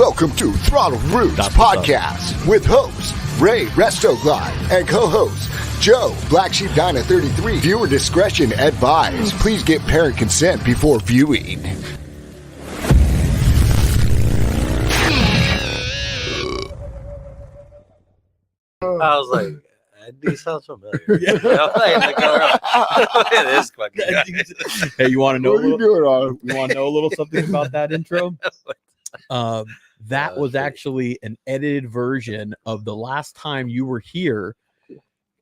Welcome to Throttle Roots Podcast with host Ray Restoglide and co-host Joe Black Sheep Dyna 33. Viewer discretion advised. Please get parent consent before viewing. I was like, that dude sounds familiar. Yeah. This fucking guy. Hey, you want to know? What are you doing, Autumn? You want to know a little something about that intro? That was actually an edited version of the last time you were here,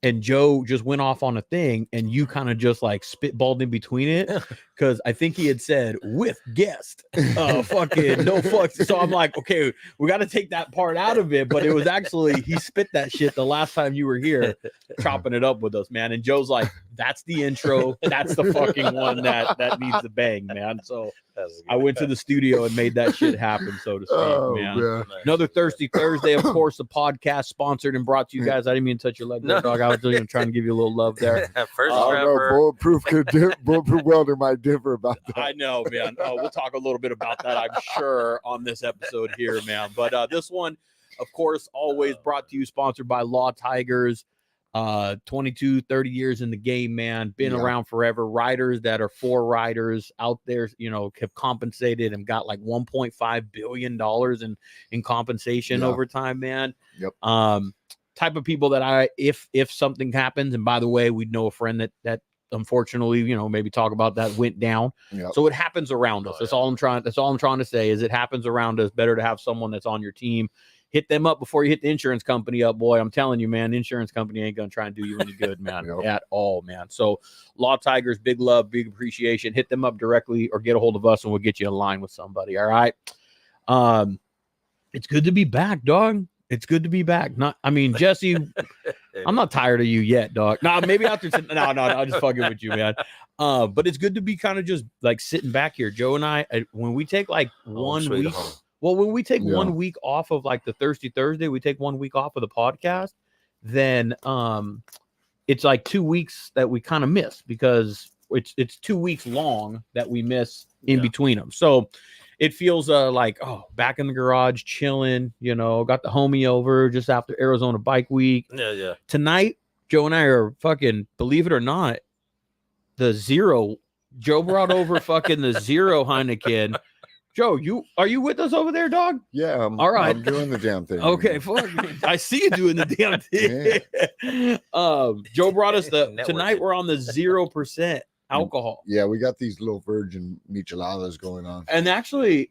and Joe just went off on a thing, and you kind of just like spitballed in between it, because I think he had said with guest, fucking no fucks. So I'm like, okay, we got to take that part out of it, but it was actually he spit that shit the last time you were here, chopping it up with us, man. And Joe's like, that's the intro, that's the fucking one that needs to bang, man. So I went to the studio and made that shit happen, so to speak, man. Another Thirsty Thursday, of course, the podcast sponsored and brought to you guys. I didn't mean to touch your leg there, dog. I was just trying to give you a little love there. First Bulletproof welder might differ about that. I know, man. We'll talk a little bit about that, I'm sure, on this episode here, man. But this one, of course, always brought to you, sponsored by Law Tigers. 22, 30 years in the game, man. Been around forever. Riders that are for riders out there, you know, have compensated and got like $1.5 billion in compensation over time, man. Type of people that if something happens, and by the way, we know a friend that unfortunately, you know, maybe talk about that, went down. So it happens around us. That's all I'm trying to say is it happens around us. Better to have someone that's on your team. Hit them up before you hit the insurance company up, boy. I'm telling you, man, the insurance company ain't going to try and do you any good, man, at all, man. So Law Tigers, big love, big appreciation. Hit them up directly or get a hold of us and we'll get you in line with somebody. All right. It's good to be back, dog. It's good to be back. Jesse, I'm not tired of you yet, dog. No, maybe after no, I'm just fucking with you, man. But it's good to be kind of just like sitting back here. Joe and I, when we take like 1 week. Well, when we take 1 week off of like the Thirsty Thursday, we take 1 week off of the podcast, then it's like 2 weeks that we kind of miss because it's 2 weeks long that we miss in between them. So it feels like, back in the garage, chilling, you know, got the homie over just after Arizona Bike Week. Yeah. Tonight, Joe and I are fucking, believe it or not, the zero. Joe brought over fucking the zero Heineken. Joe, are you with us over there, dog? Yeah, all right. I'm doing the damn thing. Okay, fuck. I see you doing the damn thing. Joe brought us tonight. We're on the 0% alcohol. Yeah, we got these little virgin micheladas going on, and actually,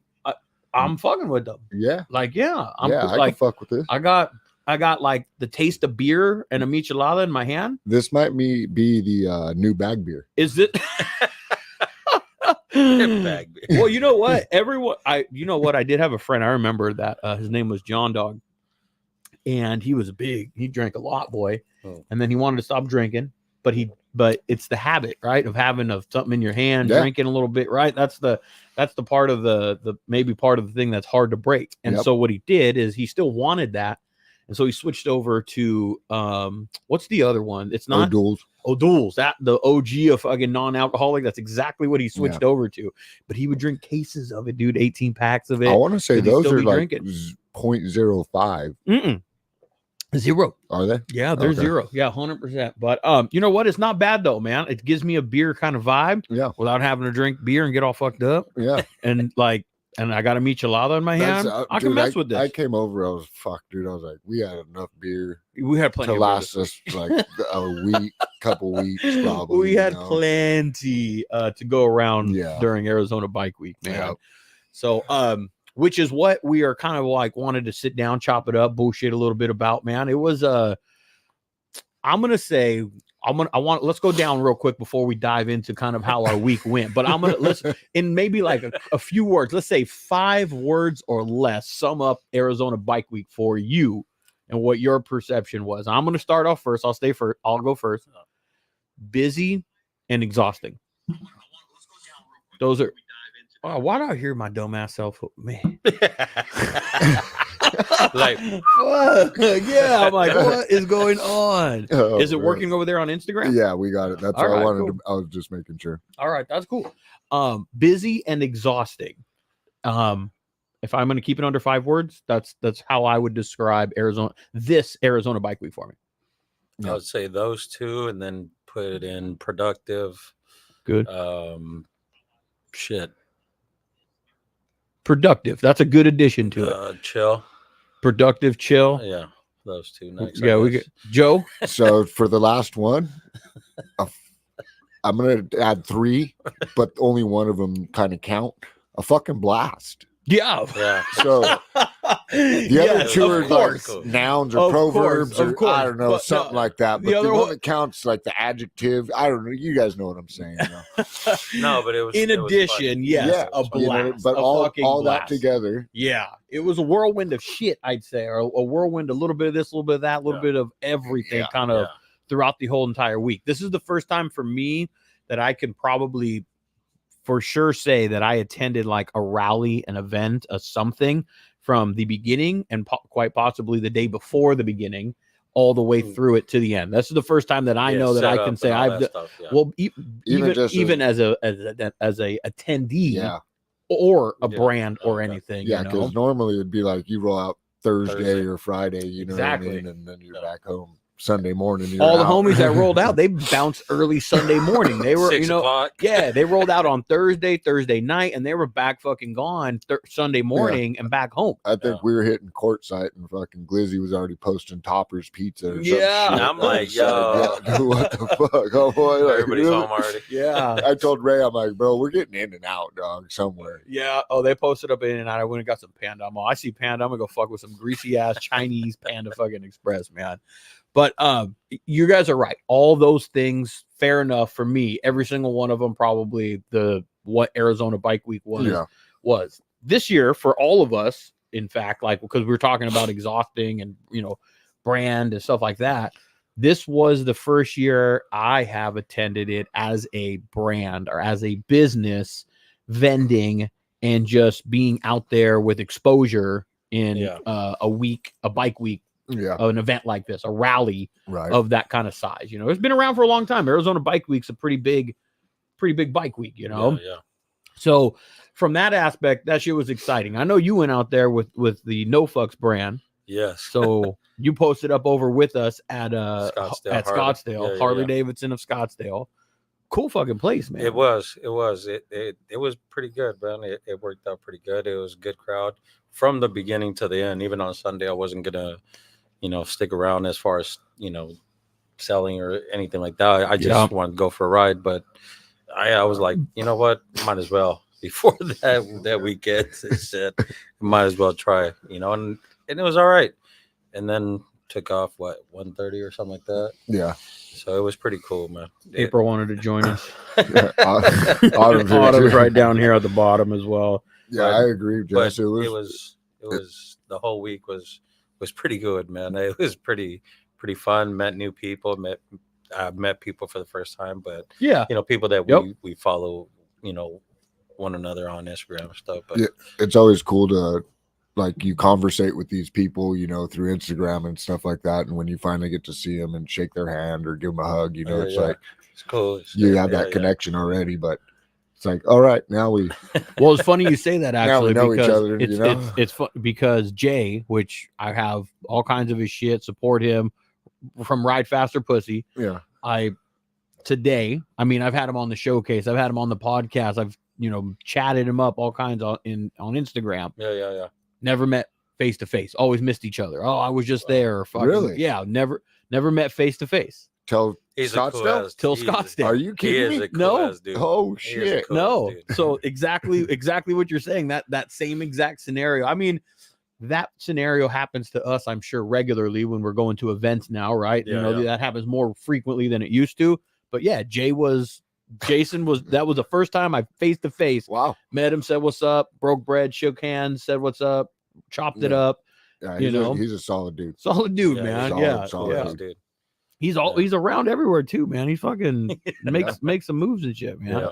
I'm fucking with them. Yeah, I can fuck with this. I got like the taste of beer and a michelada in my hand. This might be the new bag beer. Is it? Well, you know what? I did have a friend. I remember that his name was John Dog, and he drank a lot, boy. And then he wanted to stop drinking, but it's the habit, right, of having something in your hand, drinking a little bit, right? That's the part of the maybe part of the thing that's hard to break. And so what he did is he still wanted that, and so he switched over to what's the other one? It's not O'Doul's, that the OG of fucking non-alcoholic. That's exactly what he switched over to. But he would drink cases of it, dude, 18 packs of it. I want to say those are like 0.05. Zero. Are they? Yeah, they're zero. Yeah, 100%. But you know what? It's not bad though, man. It gives me a beer kind of vibe. Yeah. Without having to drink beer and get all fucked up. Yeah. And I got a michelada in my hand. I can mess with this. I came over. I was fucked, dude. I was like, we had enough beer. We had plenty to last us like a week, couple weeks, probably. We had plenty to go around during Arizona Bike Week, man. Yep. So, which is what we are kind of like wanted to sit down, chop it up, bullshit a little bit about, man. It was I'm gonna say. Let's go down real quick before we dive into kind of how our week went. But let's in maybe like a few words, let's say 5 words or less, sum up Arizona Bike Week for you and what your perception was. I'm going to start off first. I'll go first. Busy and exhausting. Those are. Oh, why do I hear my dumbass self? Man. Like, fuck. Yeah, I'm like, what is going on? Is it working over there on Instagram? Yeah, we got it. That's what I wanted to. I was just making sure. All right, that's cool. Busy and exhausting. if I'm going to keep it under 5 words, that's how I would describe this Arizona Bike Week for me. I would say those two, and then put it in productive. Good. Shit. Productive. That's a good addition to it. Chill. Productive, chill. Yeah, those two next. Yeah, we get Joe. So for the last one, I'm gonna add 3, but only one of them kind of count. A fucking blast. Yeah. So the other 2 are like nouns or proverbs or I don't know, something like that. But the other one that counts like the adjective. I don't know. You guys know what I'm saying. No, but it was in addition, yes, a blast. But all blast. that together. Yeah. It was a whirlwind of shit, I'd say, or a whirlwind, a little bit of this, a little bit of that, a little bit of everything kind of throughout the whole entire week. This is the first time for me that I can probably for sure say that I attended like a rally, an event, a something from the beginning and quite possibly the day before the beginning all the way through it to the end. This is the first time that I know that I can say I've well, even as a attendee or a brand or anything. Yeah, because normally it'd be like you roll out Thursday or Friday, you know exactly. what I mean? And then you're back home Sunday morning. All the homies that rolled out, they bounced early Sunday morning. They were, 6 o'clock. They rolled out on Thursday night, and they were back fucking gone Sunday morning and back home. I think we were hitting Quartzsite, and fucking Glizzy was already posting Topper's Pizza. Or yeah, some shit. I'm like, yo, what the fuck? Oh boy, like, everybody's home already. Yeah, I told Ray, I'm like, bro, we're getting in and out, dog, somewhere. Yeah. Oh, they posted up in and out. I went and got some Panda. I see Panda. I'm gonna go fuck with some greasy ass Chinese Panda fucking Express, man. But you guys are right. All those things, fair enough for me. Every single one of them, probably what Arizona Bike Week was this year for all of us. In fact, like because we were talking about exhausting and brand and stuff like that. This was the first year I have attended it as a brand or as a business, vending and just being out there with exposure in a bike week. An event like this, a rally of that kind of size. It's been around for a long time. Arizona Bike Week's a pretty big bike week, So from that aspect, that shit was exciting. I know you went out there with the No Fucks brand. Yes. So you posted up over with us at Scottsdale, Harley Davidson of Scottsdale. Cool fucking place, man. It was pretty good, man. It worked out pretty good. It was a good crowd from the beginning to the end. Even on Sunday, I wasn't gonna stick around as far as, selling or anything like that. I just wanted to go for a ride, but I was like, you know what? Might as well before that weekend. Shit, might as well try, and it was all right. And then took off 1:30 or something like that. Yeah. So it was pretty cool, man. April wanted to join us. Autumn's right down here at the bottom as well. Yeah, I agree, Jess. It was the whole week was pretty good, man. It was pretty fun. Met new people. Met people for the first time, but people that we follow, one another on Instagram and stuff. But it's always cool to you conversate with these people, through Instagram and stuff like that. And when you finally get to see them and shake their hand or give them a hug, it's cool. You have that connection already, but it's like, all right, now we. Well, it's funny you say that actually. Now we know because each other. It's fun because Jay, which I have all kinds of his shit, support him from Ride Faster Pussy. Yeah. I've had him on the showcase. I've had him on the podcast. I've chatted him up all kinds on Instagram. Yeah. Never met face to face. Always missed each other. Oh, I was just there. Really? Yeah. Never met face to face. Till Scottsdale? Till Scottsdale. Are you kidding me? No. Oh shit. No. So exactly what you're saying. That same exact scenario. I mean, that scenario happens to us, I'm sure, regularly when we're going to events now, right? That happens more frequently than it used to. But yeah, Jason was that was the first time I face to face. Wow. Met him, said what's up, broke bread, shook hands, said what's up, chopped it up. Yeah, he's a solid dude. Solid dude, man. Solid dude. He's around everywhere too, man. He fucking makes some moves and shit, man.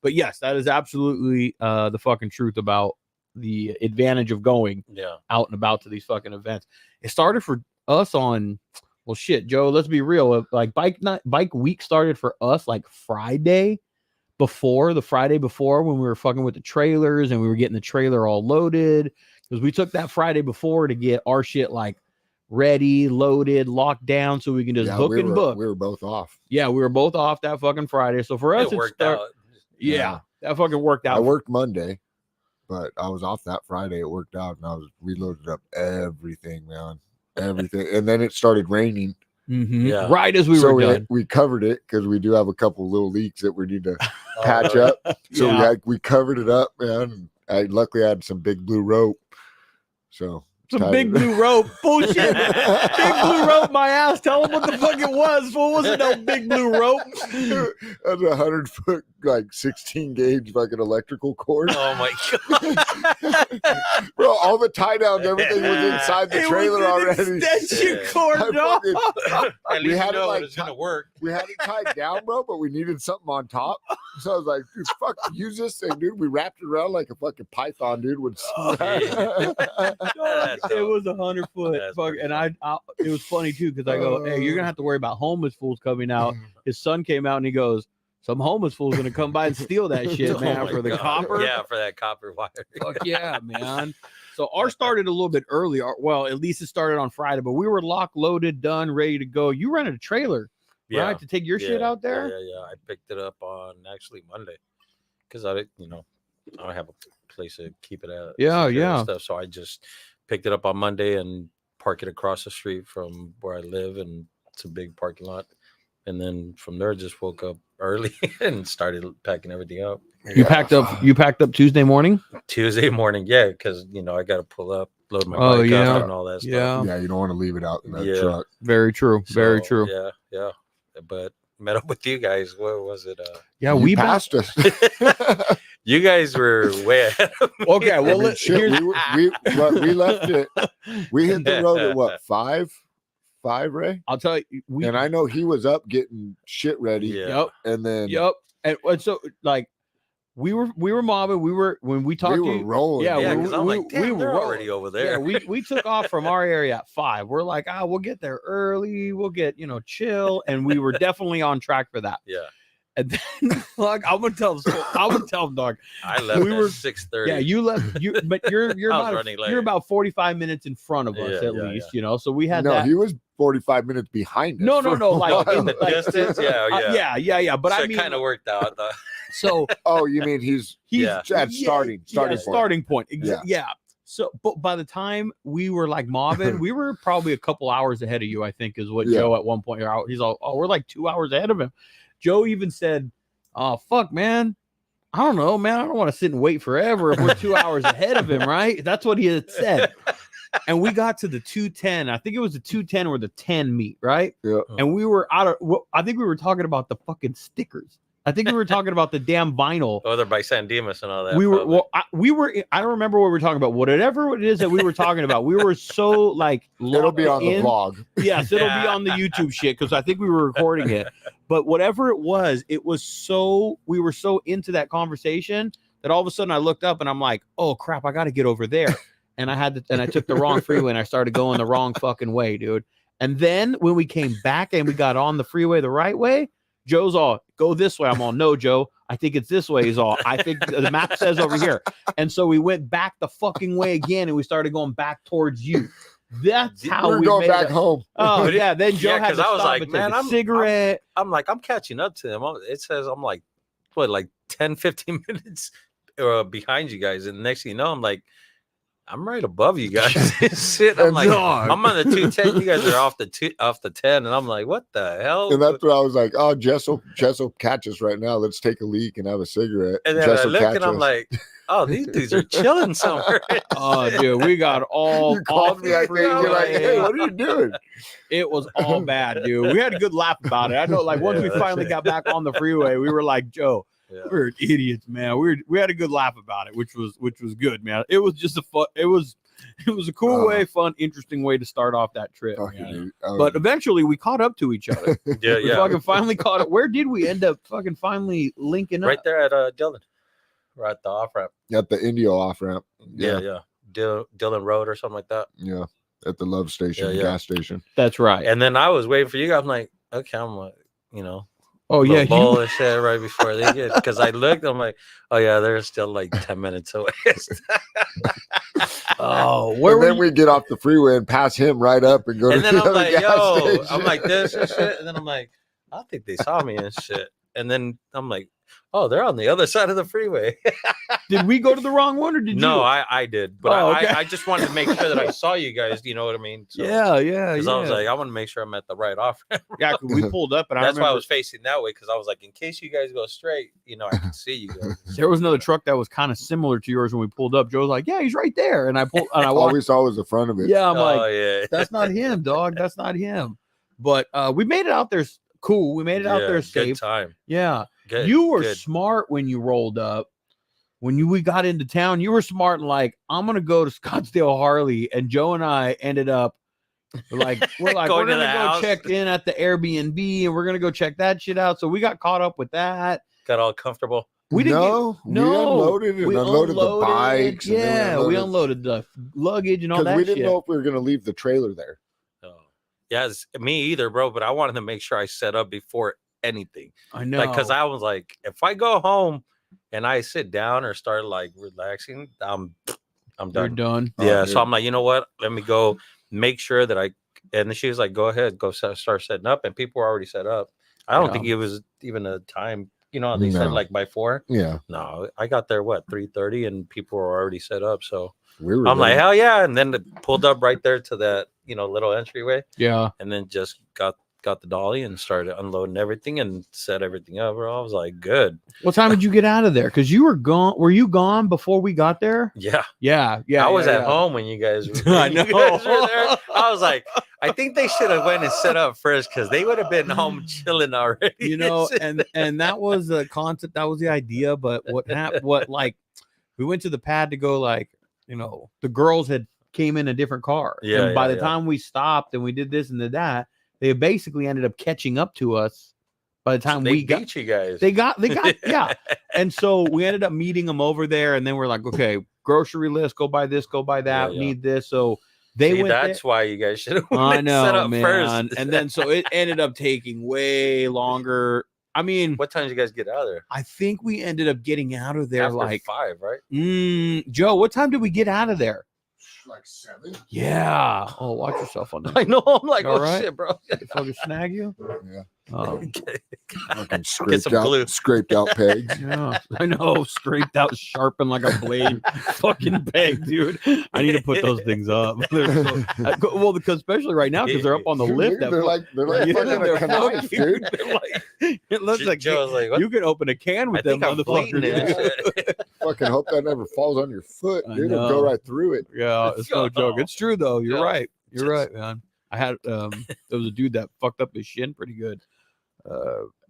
But yes, that is absolutely the fucking truth about the advantage of going out and about to these fucking events. It started for us on, well, shit, Joe, let's be real. Like bike week started for us like Friday, before, the Friday before, when we were fucking with the trailers and we were getting the trailer all loaded, because we took that Friday before to get our shit like ready, loaded, locked down, so we can just book. We were both off. Yeah, we were both off that fucking Friday. So for us, It worked out. Yeah, that fucking worked out. I worked Monday, but I was off that Friday. It worked out, and I was reloaded up everything, man, everything. And then it started raining. Mm-hmm. Yeah. Right as we were done. We covered it because we do have a couple little leaks that we need to patch up. So Yeah. we covered it up, man. Luckily I had some big blue rope. So Some big blue rope. Bullshit. Big blue rope, my ass. Tell them what the fuck it was. What was it? No big blue rope. That's 100-foot, like 16 gauge fucking electrical cord. Oh my god. Bro, all the tie downs, everything was inside the trailer already. Extension cord, dog. At least you know it's gonna work. We had it tied down, bro, but we needed something on top. So I was like, dude, fuck, use this thing, dude. We wrapped it around like a fucking python, dude. It was 100-foot. Fuck, and I it was funny too, because I go, hey, you're gonna have to worry about homeless fools coming out. His son came out and he goes, some homeless fool's gonna come by and steal that shit, man, for the copper. Yeah, for that copper wire. Fuck yeah, man. So ours started a little bit early. Well, at least it started on Friday, but we were locked, loaded, done, ready to go. You rented a trailer, right, to take your shit out there? Yeah. I picked it up on actually Monday because I don't have a place to keep it at. Yeah. Stuff. So I just picked it up on Monday and park it across the street from where I live, and it's a big parking lot. And then from there, just woke up early and started packing everything up. You packed up Tuesday morning? Tuesday morning, yeah, because I got to pull up, load my bike up and all that stuff. Yeah, you don't want to leave it out in that truck. Very true. Very true. Yeah. But met up with you guys. What was it? We passed us. You guys were way ahead of me. Okay, well, we left it. We hit the road at what, 5, Ray? I'll tell you. And I know he was up getting shit ready. Yep. And then And so like we were mobbing. When we talked, we were rolling. Yeah, because I'm like, damn, they're already over there. Yeah, we took off from our area at 5. We're like, we'll get there early. We'll get chill, and we were definitely on track for that. Yeah. And then, like, I'm gonna tell them, dog. I left at 6:30. Yeah, you left. But you're you're about 45 minutes in front of us at least. So we had that. He was 45 minutes behind us. No, like in the distance. Yeah. But so I mean, it kind of worked out. So. Oh, you mean he's at starting point? Yeah. So, but by the time we were like mobbing, we were probably a couple hours ahead of you. I think is what Joe at one point. He's all, we're like 2 hours ahead of him. Joe even said, "Oh fuck, man, I don't know, man. I don't want to sit and wait forever if we're 2 hours ahead of him, right?" That's what he had said. And we got to the 210. I think it was the 210 where the 10 meet, right? Yeah. And we were I think we were talking about the fucking stickers. I think we were talking about the damn vinyl. Oh, they're by San Dimas and all that. I don't remember what we were talking about. Whatever it is that we were talking about, we were so like. It'll be on the vlog. Yes, it'll be on the YouTube shit because I think we were recording it. But whatever it was so we were so into that conversation that all of a sudden I looked up and I'm like, oh crap, I got to get over there. And I took the wrong freeway and I started going the wrong fucking way, dude. And then when we came back and we got on the freeway the right way, Joe's all, go this way. I'm all, no, Joe, I think it's this way. He's all, I think the map says over here. And so we went back the fucking way again and we started going back towards you. That's how we going back home. Oh, yeah. Then Joe had to I was stop like, and man, take a cigarette. I'm catching up to him. It says I'm like, what, like 10, 15 minutes behind you guys. And the next thing you know, I'm like, I'm right above you guys. Shit, I'm like, I'm on the 210. You guys are off the 10, and I'm like, what the hell? And that's what I was like. Oh, Jess will catch us right now. Let's take a leak and have a cigarette. And then I look and I'm like, oh, these dudes are chilling somewhere. Oh, dude, we got all. You called me. I think you're like, hey, what are you doing? It was all bad, dude. We had a good laugh about it. I know, like once we finally got back on the freeway, we were like, Joe. Yeah. We're idiots, man. We had a good laugh about it, which was good, man. It was just it was a cool way, fun, interesting way to start off that trip. But eventually we caught up to each other. We fucking finally caught up. Where did we end up fucking finally linking up? Right there at Dillon. Right at the off ramp. At the Indio off ramp. Yeah. Dillon Road or something like that. Yeah. At the Love Station, gas station. That's right. And then I was waiting for you guys. I'm like, okay, I'm like, Oh yeah, little bowl of shit right before they get. Because I looked, I'm like, oh yeah, they're still like 10 minutes away. Oh, where And were then you? we get off the freeway and pass him right up and go to And then the I'm other like, gas yo, station. I'm like this and shit. And then I'm like, I think they saw me and shit. And then I'm like, oh, they're on the other side of the freeway. Did we go to the wrong one or did No, you? I did, but Oh, okay. I just wanted to make sure that I saw you guys. You know what I mean? So, Yeah. Because I was like, I want to make sure I'm at the right off. yeah, 'cause we pulled up and That's I why I remember was facing that way, because I was like, in case you guys go straight, you know, I can see you guys. there was another truck that was kind of similar to yours when we pulled up. Joe was like, yeah, he's right there. And I pulled and I All walked. we saw was the front of it. Yeah, I'm Oh like, yeah, that's not him, dog. That's not him. But we made it out there cool. We made it out there good safe. time. Yeah. Good. You were good. smart when you rolled up. When we got into town, you were smart and like, I'm gonna go to Scottsdale Harley. And Joe and I ended up we're like, we're Going to gonna the go house. check in at the Airbnb and we're gonna go check that shit out. So we got caught up with that. Got all comfortable. We didn't no, no, we unloaded and we unloaded the bikes. and then Yeah, we unloaded the luggage and all that we didn't shit. know if we were going to leave the trailer there. Oh. Yeah, me either, bro. But I wanted to make sure I set up before anything. I know. Like, because I was like, if I go home and I sit down or start like relaxing, I'm You're done. done. Yeah. Oh, So dude. I'm like, you know what? Let me go make sure that I. And then she was like, go ahead, go start setting up. And people were already set up. I don't Yeah. think it was even a time. You know, they said No. like by 4. Yeah, No, I got there 3:30, and people were already set up. So we were. I'm like, ready. hell yeah! And then it pulled up right there to that little entryway, Yeah. and then just got the dolly and started unloading everything and set everything up. Bro. I was like, good. What time did you get out of there? Because you were gone. Were you gone before we got there? Yeah, Yeah. I was at yeah. home when you guys. I you know. guys were there. I was like, I think they should have went and set up first, because they would have been home chilling already. You know, and that was the concept. That was the idea. But what happened? What like we went to the pad to go like the girls had came in a different car. Yeah, And by yeah, the yeah. time we stopped and we did this and did that, they basically ended up catching up to us. By the time they we got, beat you guys. they got yeah. And so we ended up meeting them over there, and then we're like, okay, grocery list, go buy this, go buy that, Yeah. need this. So they See, went. that's why you guys should have I set know, up man. first. And then so it ended up taking way longer. I mean, What time did you guys get out of there? I think we ended up getting out of there After like 5, right? Joe, what time did we get out of there? Like 7. Yeah. Oh, watch yourself on that. I know. I'm like, All oh right. shit, bro. Did fucking snag you? Yeah. Oh, Fucking scraped out pegs. yeah. I know. Scraped out, sharpened like a blade. Fucking peg, dude. I need to put those things up. Well, because especially right now, because they're up on the Dude, lift. they're like Yeah, fucking they're a knife, fucking- dude. they're like, it looks like Joe was like, what? you could open a can I with them think I'm bleeding motherfuckers. it. Fucking hope that never falls on your foot, I dude. It'll know. go right through it. Yeah, it's no joke. It's true though. You're Yeah. right. You're Just- right, man. I had there was a dude that fucked up his shin pretty good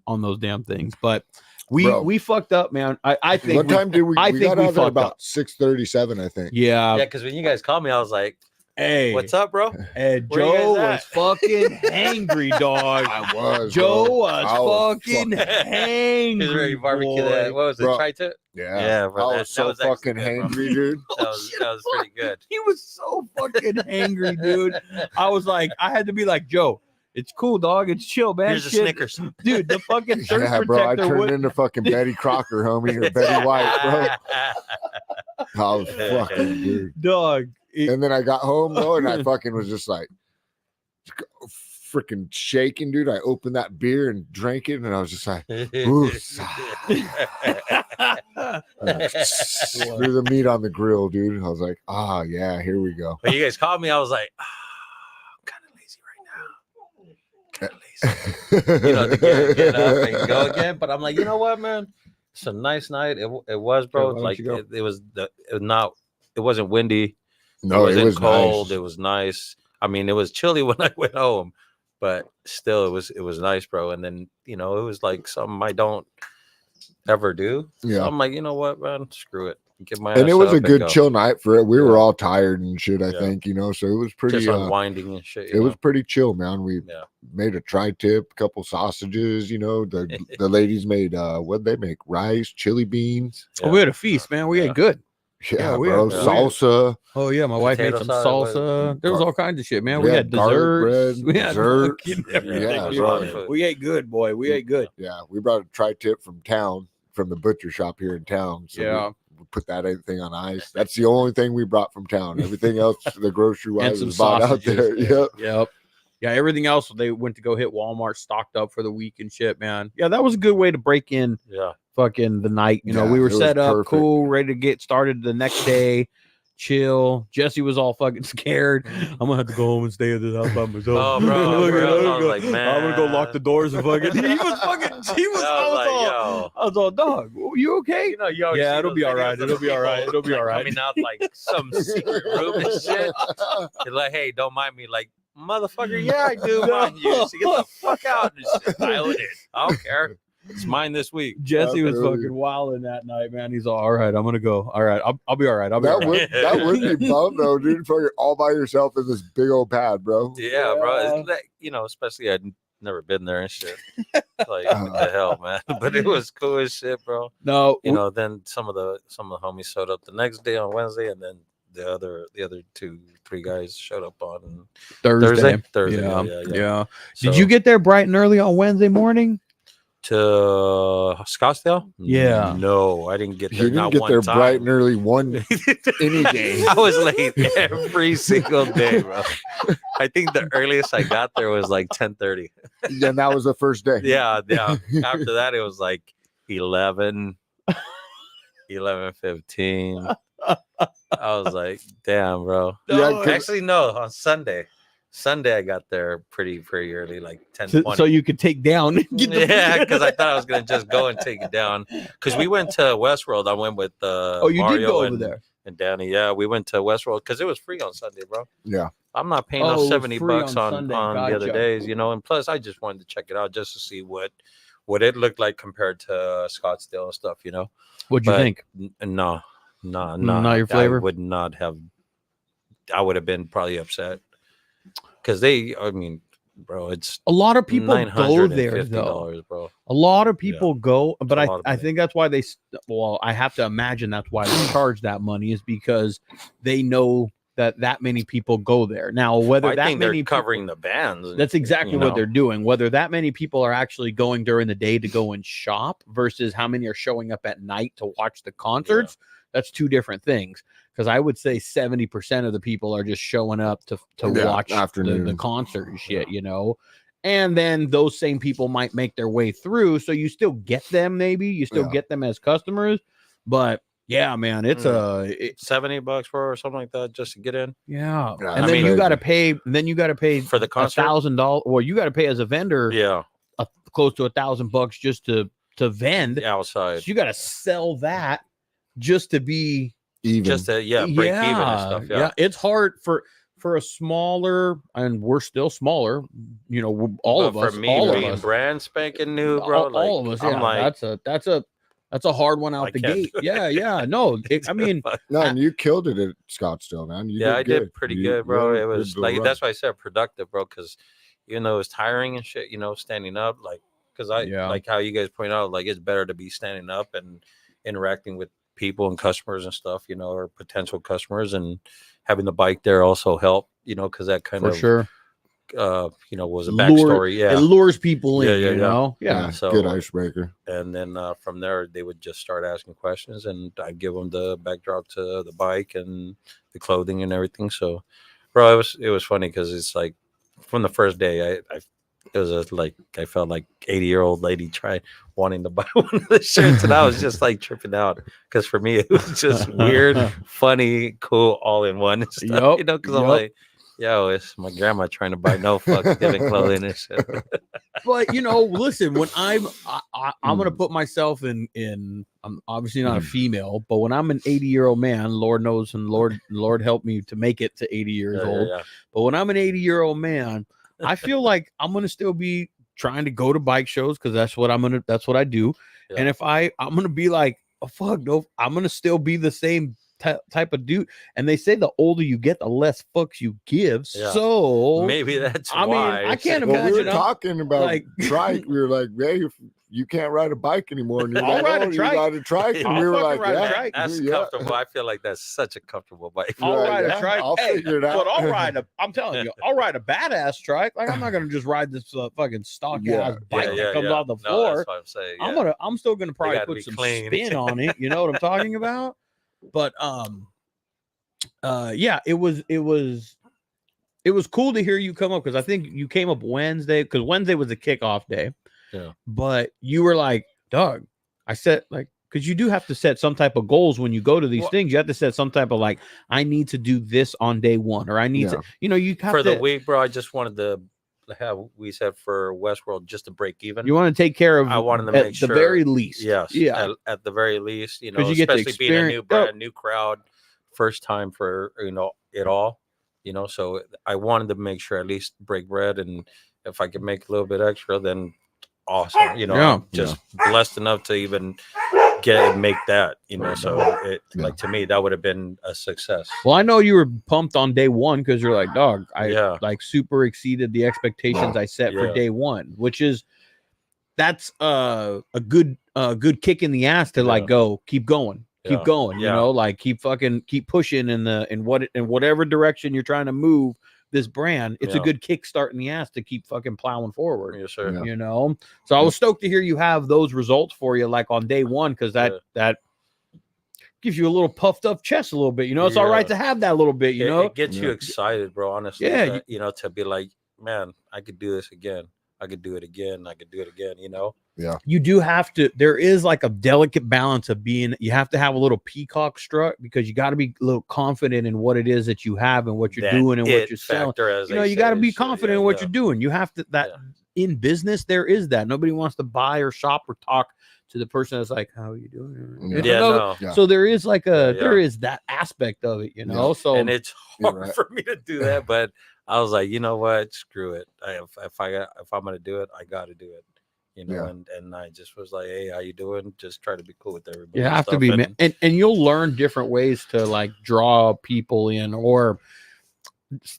on those damn things. But Bro. we fucked up, man. I think What time did we? I We think got we out there fucked about up. 6:37, I think. yeah. Yeah, because when you guys called me, I was like, Hey, what's up, bro? And Where you guys Joe was at? fucking hangry, dog. I was. Joe bro. was I was fucking He was hangry. ready to barbecue boy. that. What was it? Bro. Tri-tip? Yeah. Yeah, bro, I that- was that so was actually fucking good, bro. hangry, dude. That was pretty good. He was so fucking hangry, dude. I was like, I had to be like, Joe, it's cool, dog. It's chill, man. Here's a Shit. Snickers. Dude, the fucking thirst Yeah, bro. I protector turned would into fucking Betty Crocker, homie, or Betty White, bro. I was fucking dude. dog. And then I got home though, and I fucking was just like freaking shaking, dude. I opened that beer and drank it, and I was just like, ooh, threw the meat on the grill, dude. I was like, ah, yeah, here we go. When you guys called me, I was like, I'm kind of lazy right now. Kind of lazy. To get up and go again. But I'm like, you know what, man? It's a nice night. It was, bro. Yeah, why don't Like you go? it wasn't windy. No, it wasn't was cold. nice. It was nice. I mean, it was chilly when I went home, but still, it was nice, bro. And then it was like something I don't ever do. Yeah. So I'm like, you know what, man? Screw it. Get my And it ass was up a good go. chill night for it. We were Yeah. all tired and shit, I Yeah. think, so it was pretty Just unwinding and shit. it was pretty chill, man. We Yeah. made a tri-tip, a couple sausages, the ladies made what'd they make? Rice, chili beans. Oh, we had a feast, man. We ate good. Yeah, we bro. had- Salsa. Oh yeah, my wife made Potato some salad, salsa. There was all kinds of shit, man. We We had had garlic desserts. bread, We had desserts. fucking Yeah, everything. yeah, dude. a lot of food. We ate good, boy. We ate good. Yeah, we brought a tri-tip from town, from the butcher shop here in town. So Yeah. we put that everything on ice. That's the only thing we brought from town. Everything else, the grocery And wise, some was bought out sausages. there. Yep. Yep. Yeah, everything else they went to go hit Walmart, stocked up for the week and shit, man. Yeah, that was a good way to break in Yeah. fucking the night. You know, Yeah, we were it was set up, perfect. cool, ready to get started the next day. Chill. Jesse was all fucking scared. I'm gonna have to go home and stay at this house by myself. Oh, bro, for real, I was like, I'm gonna go lock man. the doors and fucking. He was fucking. He was. I was like, yo. I was all, dog. You okay? You know, you always Yeah, see it'll those be all videos right. of It'll be all right. people, It'll be like, all right. Coming out like some secret room and shit. They're like, hey, don't mind me. Like, motherfucker, yeah, I do mind you. So get the fuck out and shit. I own it. I don't care. It's mine this week. Jesse was Absolutely. fucking wilding that night, man. He's all right. I'm gonna go. All right, I'll be all right. I'll be all That right. would be fun though, dude. Fucking all by yourself in this big old pad, bro. Yeah, bro. Yeah. It's like, you know, especially I'd never been there and shit. Like, what the hell, man? But it was cool as shit, bro. No, You know, then some of the homies showed up the next day on Wednesday, and then the other 2-3 guys showed up on Thursday. Thursday. Yeah. So, Did you get there bright and early on Wednesday morning? to Scottsdale? Yeah. No, I didn't get He there. didn't not get one there time. bright and early any day. I was late every single day, bro. I think the earliest I got there was like 10:30. And that was the first day. Yeah. After that, it was like 11, 11:15. I was like, damn, bro. Yeah, 'cause- Actually, no, on Sunday. I got there pretty early, like 10, So, 20. so you could take down. Yeah, because I thought I was gonna just go and take it down. Because we went to Westworld. I went with Oh, you Mario did go over and, there. and Danny. Yeah, we went to Westworld because it was free on Sunday, bro. Yeah. I'm not paying Oh, it no was $70 free on Sunday. the other Gotcha. days, you know. And plus, I just wanted to check it out just to see what it looked like compared to Scottsdale and stuff, you know. What'd you But think? No. Not your flavor? I would not have. I would have been probably upset because I mean, bro, it's A lot of people go there $950, though. bro. A lot of people go, but a lot of I money. think that's why well, I have to imagine that's why they charge that money is because they know that many people go there. Now, whether I that think many they're covering the bands. that's exactly you what know? they're doing. Whether that many people are actually going during the day to go and shop versus how many are showing up at night to watch the concerts, that's two different things. Because I would say 70% of the people are just showing up to Yeah, watch afternoon. the concert and shit, you know. And then those same people might make their way through, so you still get them. Maybe you still Yeah. get them as customers, but yeah, man, it's $70 or something like that just to get in yeah. Yeah, And I then mean- you got to pay. Then you got to pay for the concert. $1,000. Well, you got to pay as a vendor Yeah, close to $1,000 just to vend. So outside. you got to sell that just to be Even. Just to break even and stuff. Yeah. It's hard for a smaller, and we're still smaller. You know, all But of us, for me, all of being us, brand spanking new, bro. all of us. I'm Yeah, like, that's a hard one out I the can't gate. do it. Yeah. No, I mean, No, and you killed it at Scottsdale, man. You yeah, I good. did pretty You good, bro. really It was did like well. that's why I said productive, bro. Because even though it was tiring and shit, you know, standing up, like, because Yeah. like how you guys point out, like it's better to be standing up and interacting with people and customers and stuff, you know, or potential customers, and having the bike there also helped, you know, because that kind for of sure, you know, was a Lure- backstory. it Yeah. lures people in. Yeah, you know, Yeah, So- good icebreaker. And then from there, they would just start asking questions, and I'd give them the backdrop to the bike and the clothing and everything. So, bro, it was funny because it's like from the first day, it was like I felt like 80-year-old lady wanting to buy one of the shirts, and I was just like tripping out because for me it was just weird, funny, cool, all in one stuff, Yup, you know. Because I'm yup. like, yo, it's my grandma trying to buy no fucks giving clothing and shit. But you know, listen, when I'm gonna Mm. put myself in. I'm obviously not a female, but when I'm an 80-year-old man, Lord knows, and Lord help me to make it to 80 years Yeah, old. yeah. But when I'm an 80-year-old man, I feel like I'm gonna still be trying to go to bike shows because that's what I do. Yeah. And if I'm gonna be like, oh fuck no, I'm gonna still be the same type of dude. And they say the older you get, the less fucks you give. Yeah. So Maybe that's I mean, why. I can't Well, we were imagine. talking about like- trike. We were like, hey, you can't ride a bike anymore. And you're I'll like, ride a oh, you trike. ride a trike. And I'll we were fucking like, ride a yeah, trike. That's yeah. comfortable. I feel like that's such a comfortable bike. I'll Right, ride yeah, a trike. I'll figure it out. But I'll ride I'm telling you, I'll ride a badass trike. Like I'm not gonna just ride this fucking stock ass bike that comes off the floor. No, that's what I'm saying. Yeah. I'm still gonna probably gotta put be some clean. spin on it. You know what I'm talking about? But yeah, it was cool to hear you come up because I think you came up Wednesday because Wednesday was the kickoff day. Yeah. But you were like, Doug, I said like because you do have to set some type of goals when you go to these things. You have to set some type of like, I need to do this on day one, or I need to, you know, you have for to, the week, bro. I just wanted to have we said for Westworld just to break even. You want to take care of. I wanted to make at sure the very least. Yes. Yeah. At the very least, you know, You get especially being a new brand, oh. new crowd, first time for it all. You know, so I wanted to make sure at least break bread, and if I could make a little bit extra, then awesome. You know, I'm just blessed enough to even make that. You know, so like to me that would have been a success. Well, I know you were pumped on day one because you're like, dog, I like super exceeded the expectations I set for day one, which is that's a good kick in the ass to like keep going. Keep going, you know, like keep pushing in whatever direction you're trying to move this brand. It's a good kickstart in the ass to keep fucking plowing forward. Yes, sir. You know, so I was stoked to hear you have those results for you, like on day one, because that gives you a little puffed up chest a little bit. You know, it's all right to have that little bit. You know, it gets you excited, bro. Honestly, you know, to be like, man, I could do this again. I could do it again. I could do it again. You know. Yeah, you do have to. There is like a delicate balance of being. You have to have a little peacock strut because you got to be a little confident in what it is that you have and what you're doing and what you're selling. You know, you got to be confident in what you're doing. You have to in business. There is that nobody wants to buy or shop or talk to the person that's like, how are you doing? So there is like there is that aspect of it. You know, so and it's hard for me to do that, but I was like, you know what, screw it. If I'm gonna do it, I got to do it. You know, and I just was like, hey, how you doing? Just try to be cool with everybody. You have to be, and you'll learn different ways to like draw people in, or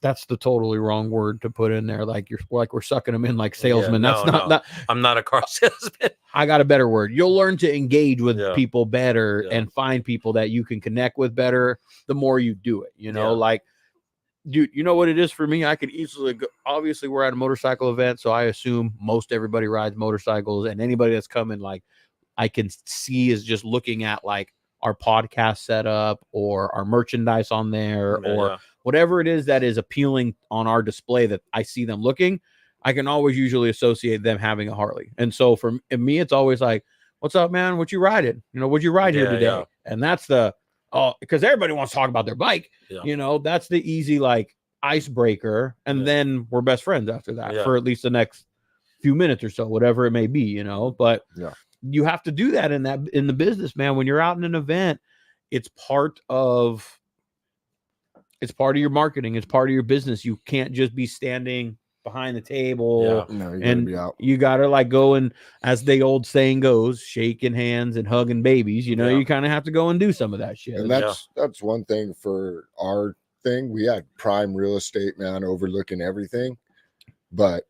that's the totally wrong word to put in there. Like we're sucking them in like salesmen. That's not. I'm not a car salesman. I got a better word. You'll learn to engage with people better and find people that you can connect with better the more you do it. You know, like. You know what it is for me? I could easily go. Obviously, we're at a motorcycle event, so I assume most everybody rides motorcycles, and anybody that's coming, like, I can see is just looking at like our podcast setup or our merchandise on there or whatever it is that is appealing on our display that I see them looking. I can always usually associate them having a Harley, and so for me, it's always like, "What's up, man? What you riding? You know, what'd you ride here today?" And that's the because everybody wants to talk about their bike. You know, that's the easy like icebreaker, and then we're best friends after that for at least the next few minutes or so, whatever it may be, you know. But you have to do that in the business, man. When you're out in an event, it's part of your marketing, it's part of your business. You can't just be standing behind the table you gotta like go and, as the old saying goes, shaking hands and hugging babies. You know, you kind of have to go and do some of that shit. And that's one thing for our thing. We had prime real estate, man, overlooking everything, but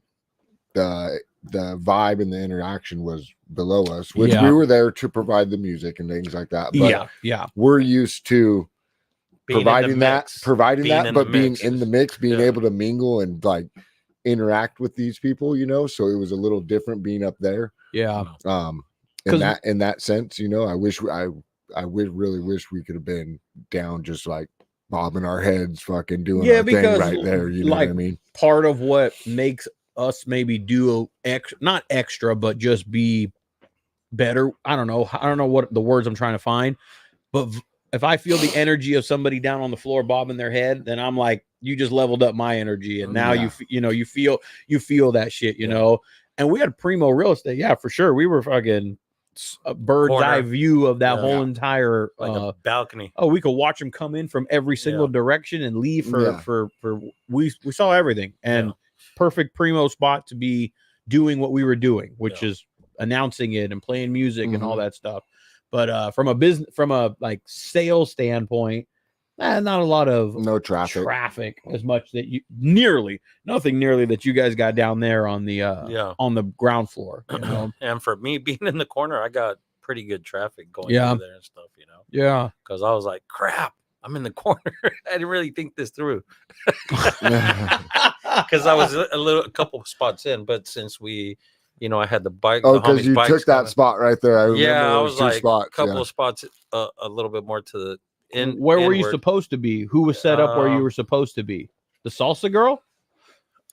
the vibe and the interaction was below us, which we were there to provide the music and things like that. But we're used to providing that, but being in the mix, being able to mingle and like interact with these people, you know. So it was a little different being up there. In that sense, you know, I would really wish we could have been down just like bobbing our heads, fucking doing our thing right there. You know what I mean? Part of what makes us maybe do not extra, but just be better. I don't know what the words I'm trying to find, but if I feel the energy of somebody down on the floor bobbing their head, then I'm like, you just leveled up my energy, and now you feel that shit, you know. And we had primo real estate, for sure. We were fucking a bird's eye view of that whole entire like a balcony. Oh, we could watch them come in from every single direction and leave for we saw everything, and perfect primo spot to be doing what we were doing, which is announcing it and playing music and all that stuff. But from a like sales standpoint, not a lot of No traffic. as much that nothing nearly that you guys got down there on the on the ground floor. You know? And for me being in the corner, I got pretty good traffic going through there and stuff, you know. Yeah. Because I was like, crap, I'm in the corner. I didn't really think this through. Because I was a couple of spots in, but since we, you know, I had the bike. Oh, because you took that spot right there. I remember I was like spots, a couple of spots, a little bit more to the end. Where were you supposed to be? Who was set up where you were supposed to be? The salsa girl?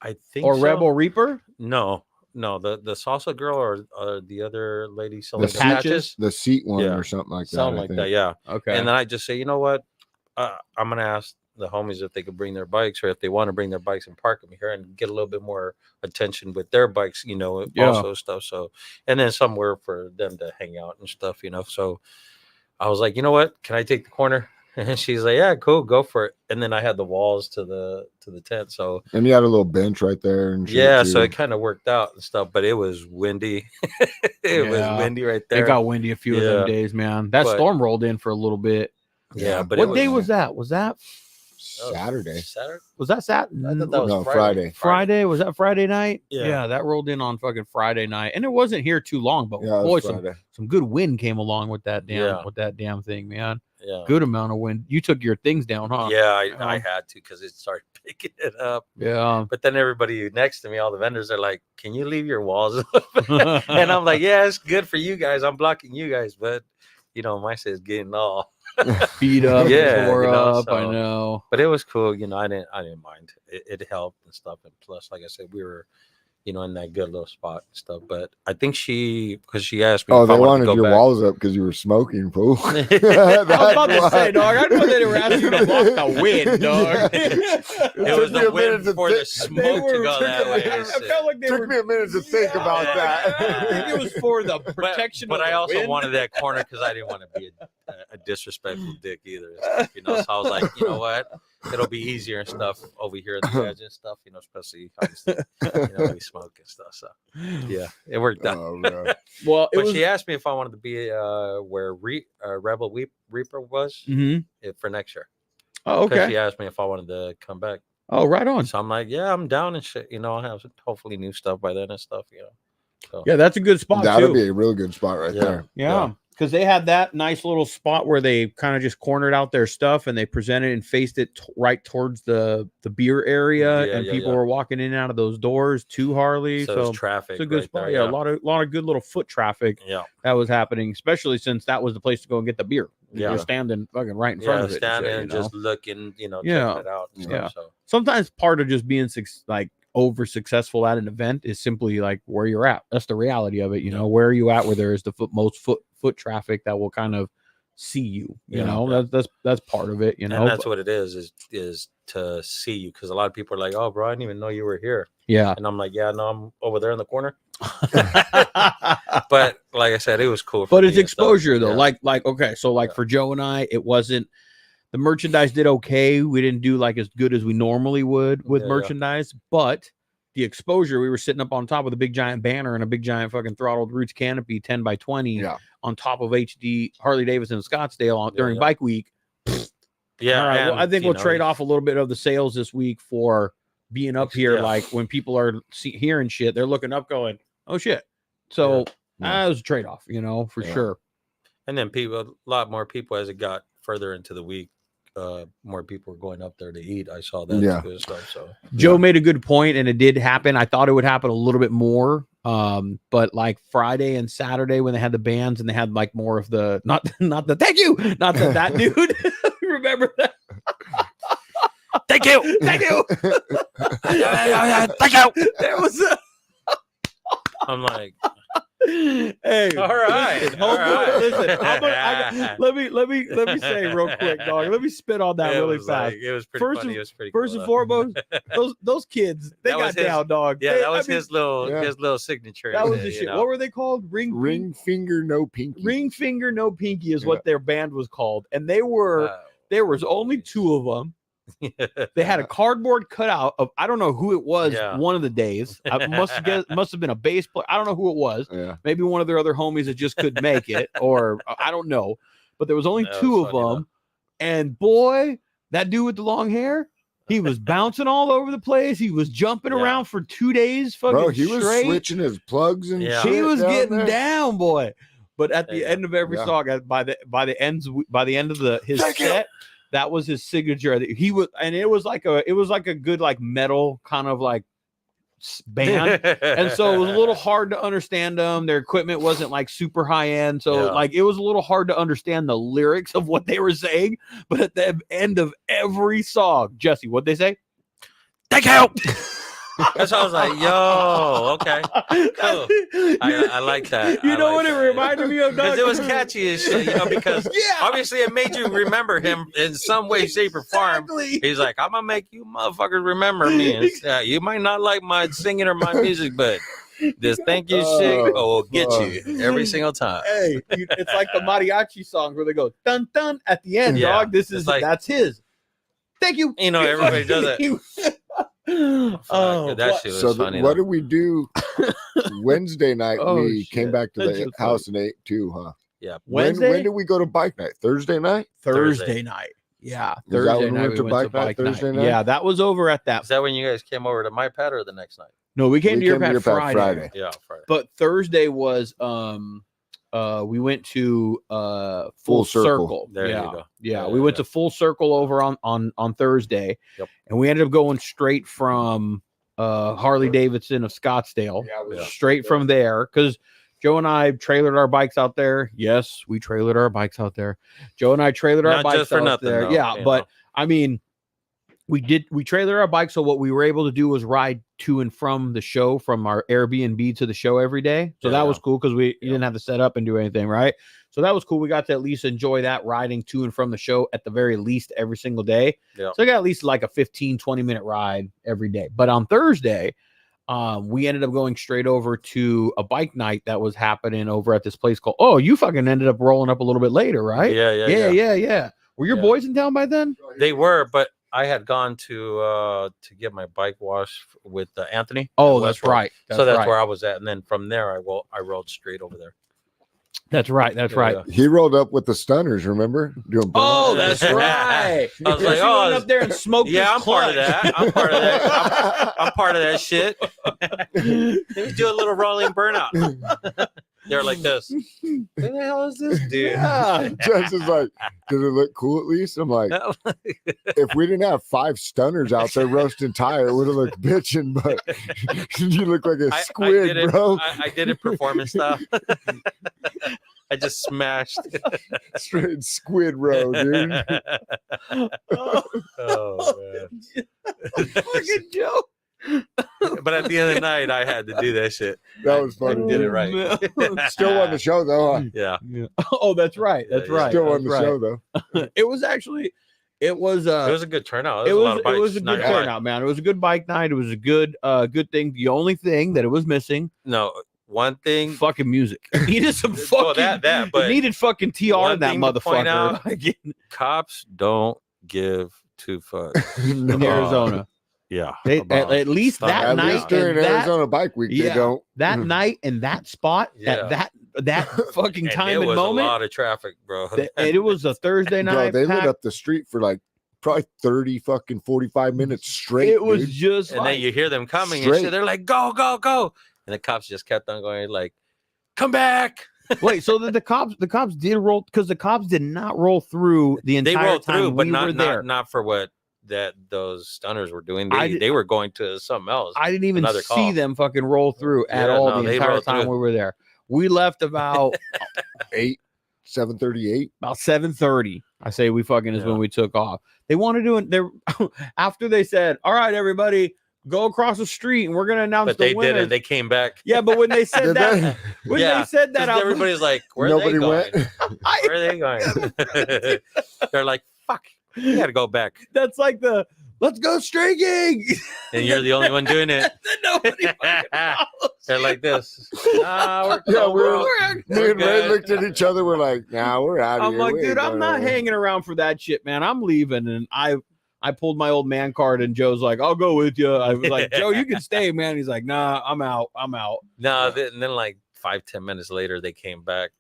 I think or Rebel Reaper? No, the salsa girl or the other lady selling the patches, the seat one or something like that. Something like that, yeah. Okay. And then I just say, you know what? I'm gonna ask the homies if they could bring their bikes, or if they want to bring their bikes and park them here and get a little bit more attention with their bikes, you know, also stuff. So, and then somewhere for them to hang out and stuff, you know. So I was like, you know what? Can I take the corner? And she's like, yeah, cool, go for it. And then I had the walls to the tent. So, and you had a little bench right there. And so it kind of worked out and stuff, but it was windy. It was windy right there. It got windy a few of them days, man. That storm rolled in for a little bit. Yeah, but what day was that? Was that Saturday? Was that Saturday? I thought that was Friday. Friday? Was that Friday night? Yeah, that rolled in on fucking Friday night, and it wasn't here too long. But boy, some good wind came along with that damn thing, man. Yeah, good amount of wind. You took your things down, huh? Yeah, I had to because it started picking it up. Yeah, but then everybody next to me, all the vendors are like, "Can you leave your walls open?" And I'm like, "Yeah, it's good for you guys. I'm blocking you guys, but you know, my shit's getting all." Beat up, tore up. So, I know, but it was cool. You know, I didn't mind. It helped and stuff. And plus, like I said, we were, you know, in that good little spot and stuff. But I think because she asked me. Oh, they wanted your walls up because you were smoking, fool. I was about to say, dog. I know they were asking you to block the wind, dog. It was the wind for the smoke to go that way. I felt like took me a minute to think about that. I think it was for the protection. But I also wind. wanted that corner because I didn't want to be a disrespectful dick either. Stuff, you know, so I was like, you know what? It'll be easier and stuff over here at the edge and stuff, you know, especially obviously, you know, we smoke and stuff. So yeah, it worked out. Oh, well, she asked me if I wanted to be where Rebel Reaper was for next year. Oh, okay. She asked me if I wanted to come back. Oh, right on. So I'm like, yeah, I'm down and shit. You know, I'll have hopefully new stuff by then and stuff. You know. So. Yeah, that's a good spot. That'd be a real good spot right there. Yeah. Because they had that nice little spot where they kind of just cornered out their stuff and they presented and faced it right towards the beer area, and people were walking in and out of those doors to Harley. So traffic. It's a good spot. There, a lot of good little foot traffic. Yeah, that was happening, especially since that was the place to go and get the beer. You're standing fucking right in front of it. Standing and just looking, you know, checking it out. And stuff, so. Sometimes part of just being over successful at an event is simply like where you're at. That's the reality of it. You know, where are you at where there is the most foot traffic that will kind of see you, you know, that's part of it, you know. And that's what it is to see you, because a lot of people are like, oh bro, I didn't even know you were here. Yeah. And I'm like, yeah, no, I'm over there in the corner. But like I said, it was cool. But it's exposure though. Like okay, so like for Joe and I, it wasn't, the merchandise did okay. We didn't do like as good as we normally would with merchandise, but the exposure, we were sitting up on top of a big giant banner and a big giant fucking throttled roots canopy 10 by 20 on top of HD Harley Davidson of Scottsdale during bike week. Yeah. All right, well, I think we'll trade off a little bit of the sales this week for being up here. Like when people are hearing shit, they're looking up going, oh shit. So that was a trade off, you know, for sure. And then a lot more people as it got further into the week. More people were going up there to eat. I saw that good stuff. So Joe made a good point, and it did happen. I thought it would happen a little bit more. But like Friday and Saturday when they had the bands and they had like more of the not the thank you, not that dude. Remember that? Thank you. Thank you. Thank you. There was I'm like, hey, all right. Listen, let me say real quick, dog. Let me spit on that really fast. It was pretty funny. It was pretty first cool, and foremost, those kids, they got down, dog. Yeah, that was his little signature. That was the shit. What were they called? Ring finger, no pinky. Ring finger, no pinky is what their band was called, and there was only two of them. They had a cardboard cutout of, I don't know who it was. One of the days, I must have been a bass player. I don't know who it was. Maybe one of their other homies that just couldn't make it, or I don't know. But there was only two of them, and boy, That dude with the long hair, he was bouncing all over the place. He was jumping around for 2 days. Fucking Bro, he was straight. switching his plugs and Yeah. shit. He was down getting there. down, boy. But at the end of every Yeah. song, by the end of his Thank you. set, that was his signature. He was, and it was like a good like metal kind of like band. And so it was a little hard to understand them. Their equipment wasn't like super high end. So like it was a little hard to understand the lyrics of what they were saying. But at the end of every song, Jesse, what'd they say? Thank you. That's why I was like, yo, okay. Cool. I like that. You I know like what it that, reminded me of, because Doug? it was catchy as shit, because obviously it made you remember him in some way, shape, or form. Exactly. He's like, I'm gonna make you motherfuckers remember me. And, you might not like my singing or my music, but this thank you shit will get you every single time. Hey, it's like the mariachi songs where they go dun dun at the end, Yeah. dog. It's like- that's his. Thank you. You know, everybody does it. Oh, that shit was So funny. what though. did we do Wednesday night? Oh, we came shit. back to That's the just house and ate too, huh? Yeah. Wednesday? When did we go to bike night? Thursday night? Thursday night. Yeah, Was that Thursday when we night went to bike night, Thursday night? Yeah, that was over at that. Is that when you guys came over to my pad or the next night? No, we came to your came pad Friday. Yeah, Friday. But Thursday was we went to Full Circle. There yeah. you go. Yeah, Yeah, we went yeah. to Full Circle over on Thursday. Yep. And we ended up going straight from Harley Davidson of Scottsdale. Yeah. Straight from there, because Joe and I trailered our bikes out there. Yes, we trailered our bikes out there. Joe and I trailered our Not bikes just for out nothing, there. though, Yeah, you but know. I mean, we trailered our bikes, so what we were able to do was ride to and from the show, from our Airbnb to the show every day. So that was cool, because you didn't have to set up and do anything, right? So that was cool. We got to at least enjoy that riding to and from the show at the very least every single day. Yeah. So I got at least like a 15-20 minute ride every day. But on Thursday, we ended up going straight over to a bike night that was happening over at this place called, you fucking ended up rolling up a little bit later, right? Yeah. Were your Yeah. boys in town by then? They were, but I had gone to get my bike washed with Anthony. Oh, in that's Westboro. right. So that's where I was at, and then from there I rolled straight over there. That's right. That's right. Yeah. He rolled up with the stunners, remember? Doing Oh, burnouts. that's right. I was like, She went up there and smoked. Yeah, his I'm part of clutch. that. I'm part of that. I'm part of that shit. Let me do a little rolling burnout. They're like this. Who the hell is this dude? Yeah. Jess is like, did it look cool at least? I'm like, if we didn't have 5 stunners out there roasting tire, it would have looked bitching, but you look like a squid, did it, bro. I did it performance style. I just smashed. Straight squid road, dude. Oh, man. Fucking Joe. But at the end of the night, I had to do that shit. That was I funny. did it right. Still on the show, though. Huh? Yeah. Yeah. Oh, that's right. That's Yeah, right. Still That's on the right. show, though. It was actually, it was It was a good turnout. it A lot was of bikes, it was a good not gonna lie. turnout, man. It was a good bike night. It was a good thing. The only thing that it was missing, No, one thing. fucking music. It needed some fucking Well, that, it but needed fucking TR one in that thing to point out- motherfucker cops don't give two fucks. in No. Arizona. Yeah. They, about at least stuff. that At night least during and that, Arizona Bike Week, yeah, they don't. that night and that spot, Yeah. that fucking And time it and was moment. a lot of traffic, bro. And it was a Thursday Bro, night. they lit packed. up the street for like probably 30 fucking 45 minutes straight. It was dude. just And like, then you hear them coming and Straight. shit. They're like, go, go, go. And the cops just kept on going, like, come back. wait. So the cops did roll, because the cops did not roll through the They entire rolled time through, but we were there. not for what those stunners were doing. I They were going to something else. I didn't even Another see call. them fucking roll through at Yeah, all no, the they entire rolled time through. we were there. We left about 7:38. 7:30. I say we fucking is Yeah. when we took off. They wanted to they after they said, "All right, everybody, go across the street and we're gonna announce But the they winner." didn't. They came back. Yeah, but when they said Did that, they? when Yeah, they said that, 'Cause out, everybody's like, where Nobody are they went. going? Where are they going? They're like, fuck, we got to go back. that's like the let's go streaking. And you're the only one doing it. Nobody fucking They're like this. Nah, Yeah, we're Me We're and Ray good. looked at each other. We're like, nah, we're out of I'm here. like, We dude, ain't I'm going not nowhere." hanging around for that shit, man. I'm leaving. And I pulled my old man card, and Joe's like, I'll go with you. I was like, Joe, you can stay, man. He's like, nah, I'm out. No, and then like 5-10 minutes later, they came back.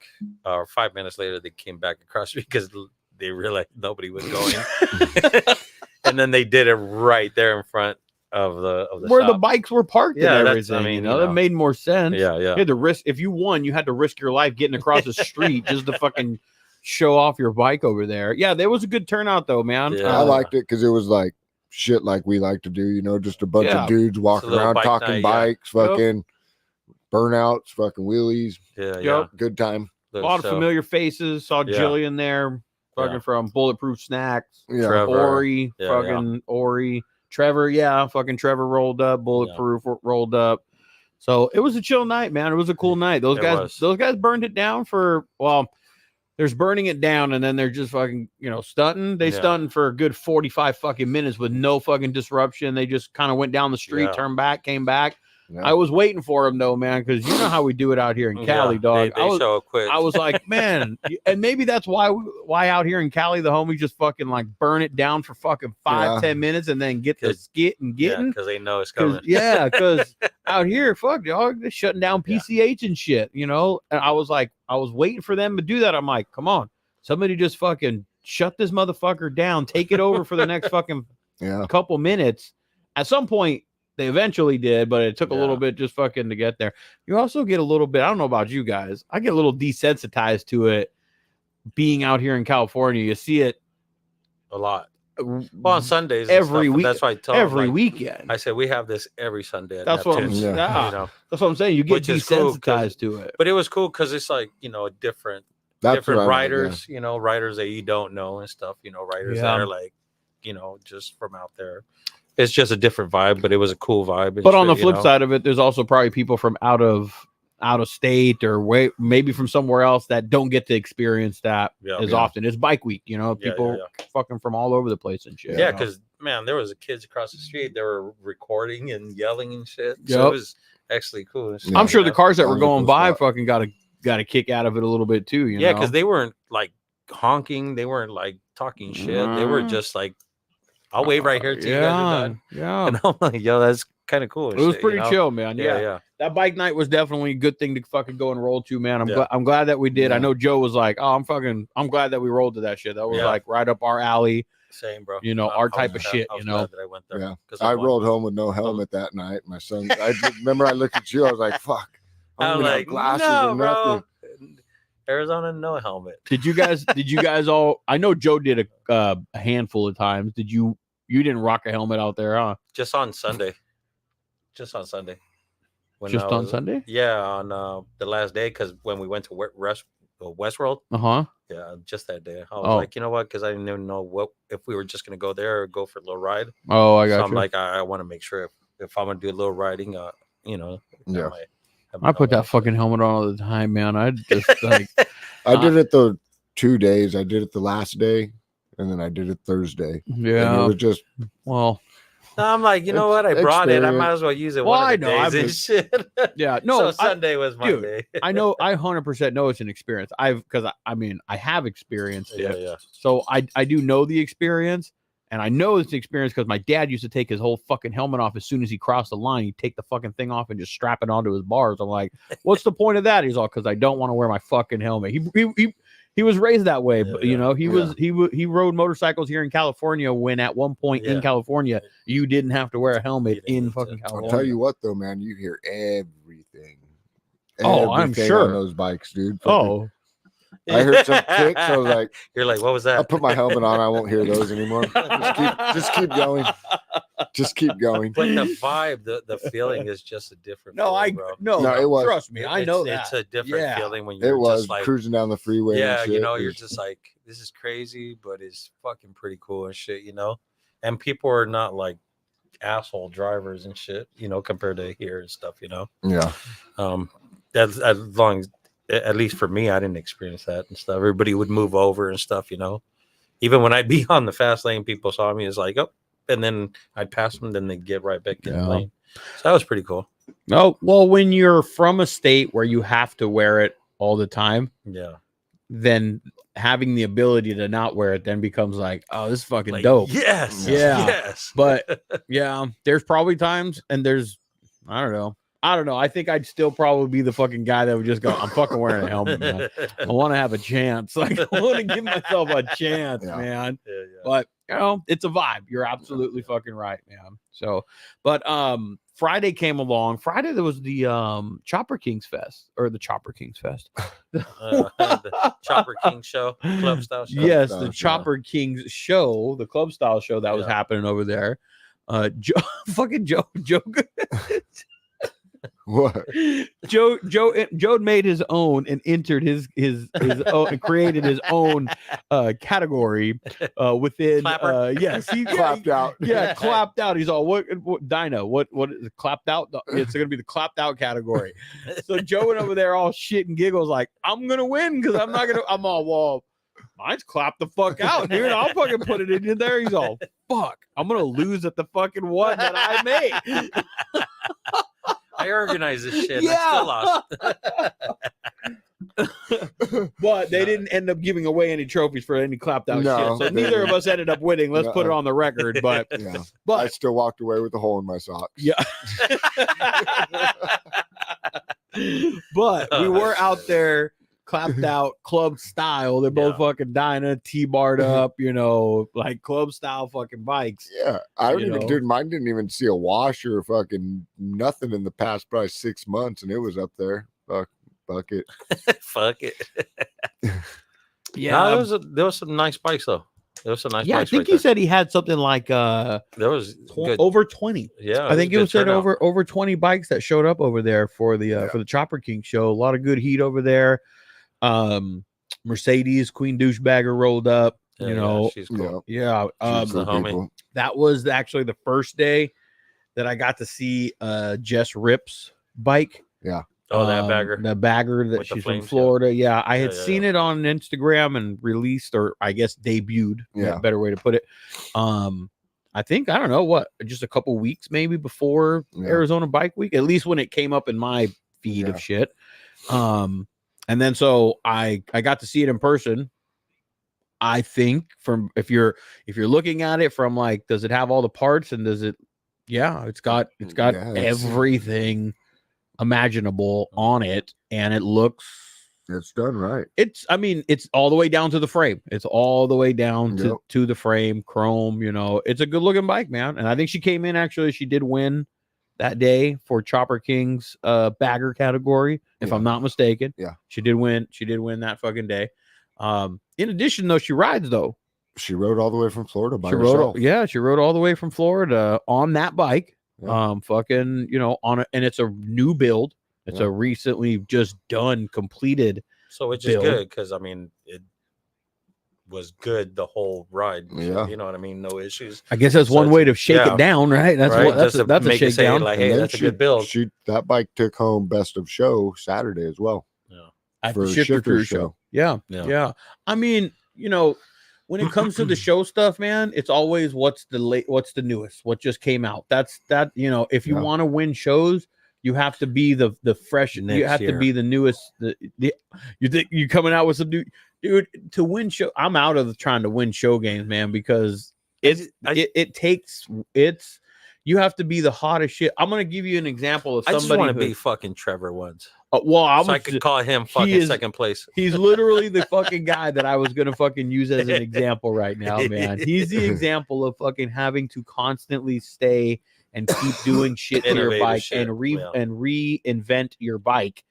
Or 5 minutes later, they came back across because they realized nobody was going, and then they did it right there in front of the where shop. the bikes were parked Yeah, and that's- everything. I mean, that made more sense. Yeah, You had to risk if you won, you had to risk your life getting across the street just to fucking show off your bike over there. Yeah, there was a good turnout though, man. Yeah. I liked it because it was like shit like we like to do, you know, just a bunch Yeah. of dudes walking little around bike talking night, yeah. bikes, fucking burnouts, fucking wheelies. Yeah, Yep. Good time. A lot of familiar faces. Saw Yeah. Jillian there, fucking Yeah. from Bulletproof Snacks. Yeah. Trevor. Ori, Yeah, fucking Ori. Trevor, yeah, fucking Trevor rolled up. Bulletproof rolled up. So it was a chill night, man. It was a cool night. Those guys burned it down for, well, there's burning it down and then they're just fucking, stunting. They stunting for a good 45 fucking minutes with no fucking disruption. They just kind of went down the street, turned back, came back. Yeah. I was waiting for him though, man, because you know how we do it out here in Cali, dog. They show up quick. I was like, man, and maybe that's why out here in Cali the homies just fucking like burn it down for fucking 5-10 minutes and then get the skit and getting because they know it's coming. Because out here, fuck, dog, they're shutting down PCH and shit, And I was waiting for them to do that. I'm like, come on, somebody just fucking shut this motherfucker down, take it over for the next fucking couple minutes. At some point, they eventually did, but it took a little bit just fucking to get there. You also get a little bit, I don't know about you guys, I get a little desensitized to it being out here in California. You see it a lot. Well, on Sundays, every week. That's why I tell every them, weekend. I said we have this every Sunday. At that's what I'm Neptune's, saying. That's what I'm saying. You get desensitized to it. But it was cool because it's like different riders. Riders that you don't know and stuff. Riders that are like, just from out there. It's just a different vibe, but it was a cool vibe. But on the flip side of it, there's also probably people from out of state or maybe from somewhere else that don't get to experience that as often. It's bike week, people fucking from all over the place and shit. Yeah, because man, there was kids across the street. They were recording and yelling and shit. So it was actually cool. I'm sure the cars that were going by fucking got a kick out of it a little bit too. Yeah, because they weren't like honking. They weren't like talking shit. They were just like, I'll wait right here till you guys are done. Yeah. And I'm like, yo, that's kind of cool. It was pretty chill, man. Yeah. That bike night was definitely a good thing to fucking go and roll to, man. I'm glad that we did. Yeah. I know Joe was like, oh, I'm glad that we rolled to that shit. That was like right up our alley. Same, bro. Our type of shit, That I went there. Yeah. I rolled home with no helmet that night. My son, I remember I looked at you. I was like, fuck. I'm like, glasses no, or bro. nothing. Arizona, no helmet. Did you guys all, I know Joe did a handful of times. You didn't rock a helmet out there, huh? Just on Sunday. On Sunday. On Sunday? Yeah, on the last day, because when we went to Westworld. Uh-huh. Yeah, just that day. I was like, you know what? Because I didn't even know if we were just going to go there or go for a little ride. Oh, I got you. I'm like, I want to make sure if I'm going to do a little riding, Yeah. I put that fucking helmet on all the time, man. I just like... I did it the 2 days. I did it the last day, and then I did it Thursday. Yeah. And it was just... Well... I'm like, you know what? I brought it. I might as well use it one of the days and shit. Yeah, no. So Sunday was my day. I know. I 100% know it's an experience. I have experienced it. Yeah. So I do know the experience, and I know it's an experience because my dad used to take his whole fucking helmet off as soon as he crossed the line. He'd take the fucking thing off and just strap it onto his bars. I'm like, what's the point of that? He's all, because I don't want to wear my fucking helmet. He was raised that way, but he rode motorcycles here in California when at one point in California you didn't have to wear a helmet in fucking California. I'll tell you what though, man, you hear everything. I'm sure on those bikes, dude. Oh, I heard some kicks. I was like, you're like, what was that? I'll put my helmet on. I won't hear those anymore. Just keep going. Just keep going. But the vibe, the feeling is just a different. No, feeling, bro. No, it was. Trust me, I know that. It's a different feeling when you're It was just like cruising down the freeway. Yeah, and shit. you're just like, this is crazy, but it's fucking pretty cool and shit, And people are not like asshole drivers and shit, compared to here and stuff, Yeah. As long as, at least for me, I didn't experience that and stuff. Everybody would move over and stuff, Even when I'd be on the fast lane, people saw me as like, oh, and then I'd pass them, then they'd get right back in the lane. So that was pretty cool. No, well, when you're from a state where you have to wear it all the time, then having the ability to not wear it then becomes like, oh, this is fucking like, dope. Yes. Yeah. Yes. But yeah, there's probably times, and I don't know. I don't know. I think I'd still probably be the fucking guy that would just go, I'm fucking wearing a helmet, man. I want to have a chance. Like, I want to give myself a chance, man. Yeah. But, you know, it's a vibe. You're absolutely fucking right, man. So, but Friday came along. Friday, there was the Chopper Kings Fest, or the Chopper Kings Fest. The Chopper King show, club style show. Yes, Club the style, Chopper Kings show, the club style show that was happening over there. Joe What? Joe made his own and entered his own and created his own category within yes, he Clapped out. Yeah, clapped out. He's all what Dino, what is it, clapped out? It's gonna be the clapped out category. So Joe went over there all shit and giggles like, I'm gonna win because I'm all, well, mine's clapped the fuck out, dude. I'll fucking put it in there. He's all, fuck, I'm gonna lose at the fucking one that I made. I organized this shit. Yeah. I still lost. But they didn't end up giving away any trophies for any clapped out No, shit. So they neither of didn't. us ended up winning. Let's put it on the record. But Yeah. I but still walked away with a hole in my socks. yeah. But we were out there clapped out club style. They're both fucking Dyna, T-barred up, you know, like club style fucking bikes. Yeah, I don't You even, know? dude. Mine didn't even see a wash or fucking nothing in the past probably 6 months, and it was up there. Fuck it. Fuck it. Yeah, No, there was some nice bikes though. There was some nice yeah. I bikes. think right he said he had something like there was good. over 20. Yeah, I think it good was said turnout. over 20 bikes that showed up over there for the Chopper King show. A lot of good heat over there. Mercedes Queen Douchebagger rolled up. Yeah, You know, she's cool. yeah. She's the cool homie. people. That was actually the first day that I got to see Jess Rip's bike. Oh, that bagger. The bagger that With the she's from flames, yeah. Florida. Yeah, I had Yeah, seen it on Instagram and released, or I guess debuted. Yeah. Better way to put it. I think, I don't know what, just a couple weeks maybe before Arizona Bike Week, at least when it came up in my feed of shit. And then so I got to see it in person. I think from if you're looking at it from like, does it have all the parts and does it? Yeah, it's got everything imaginable on it, and it looks. It's done right. It's all the way down to the frame. It's all the way down to the frame, chrome. You know, it's a good looking bike, man. And I think she came in actually. She did win that day for Chopper King's bagger category, if I'm not mistaken. Yeah, she did win. She did win that fucking day. In addition, though, she rides though. She rode all the way from Florida by herself. She rode all the way from Florida on that bike. Yeah. Fucking, you know, and it's a new build. It's a recently just done, completed. So which is good because I mean it was good the whole ride. So, Yeah, you know what I mean. No issues. I guess that's one way to shake it down, right? That's right? what that's Just a, that's a make it say, shakedown. like, And hey, then that's a good build. That bike took home best of show Saturday as well. At for the a Shifter Shifter Crew show. show. Yeah. I mean, you know, when it comes to the show stuff, man, it's always what's the newest, what just came out. That's you know, if you want to win shows, you have to be the fresh. You have to be the newest. You think you're coming out with some new dude to win show. I'm out of trying to win show games, man, because it takes. You have to be the hottest shit. I'm gonna give you an example of I somebody. just want to be fucking Trevor once. I could call him fucking second place. He's literally the fucking guy that I was gonna fucking use as an example right now, man. He's the example of fucking having to constantly stay and keep doing shit to your bike and reinvent your bike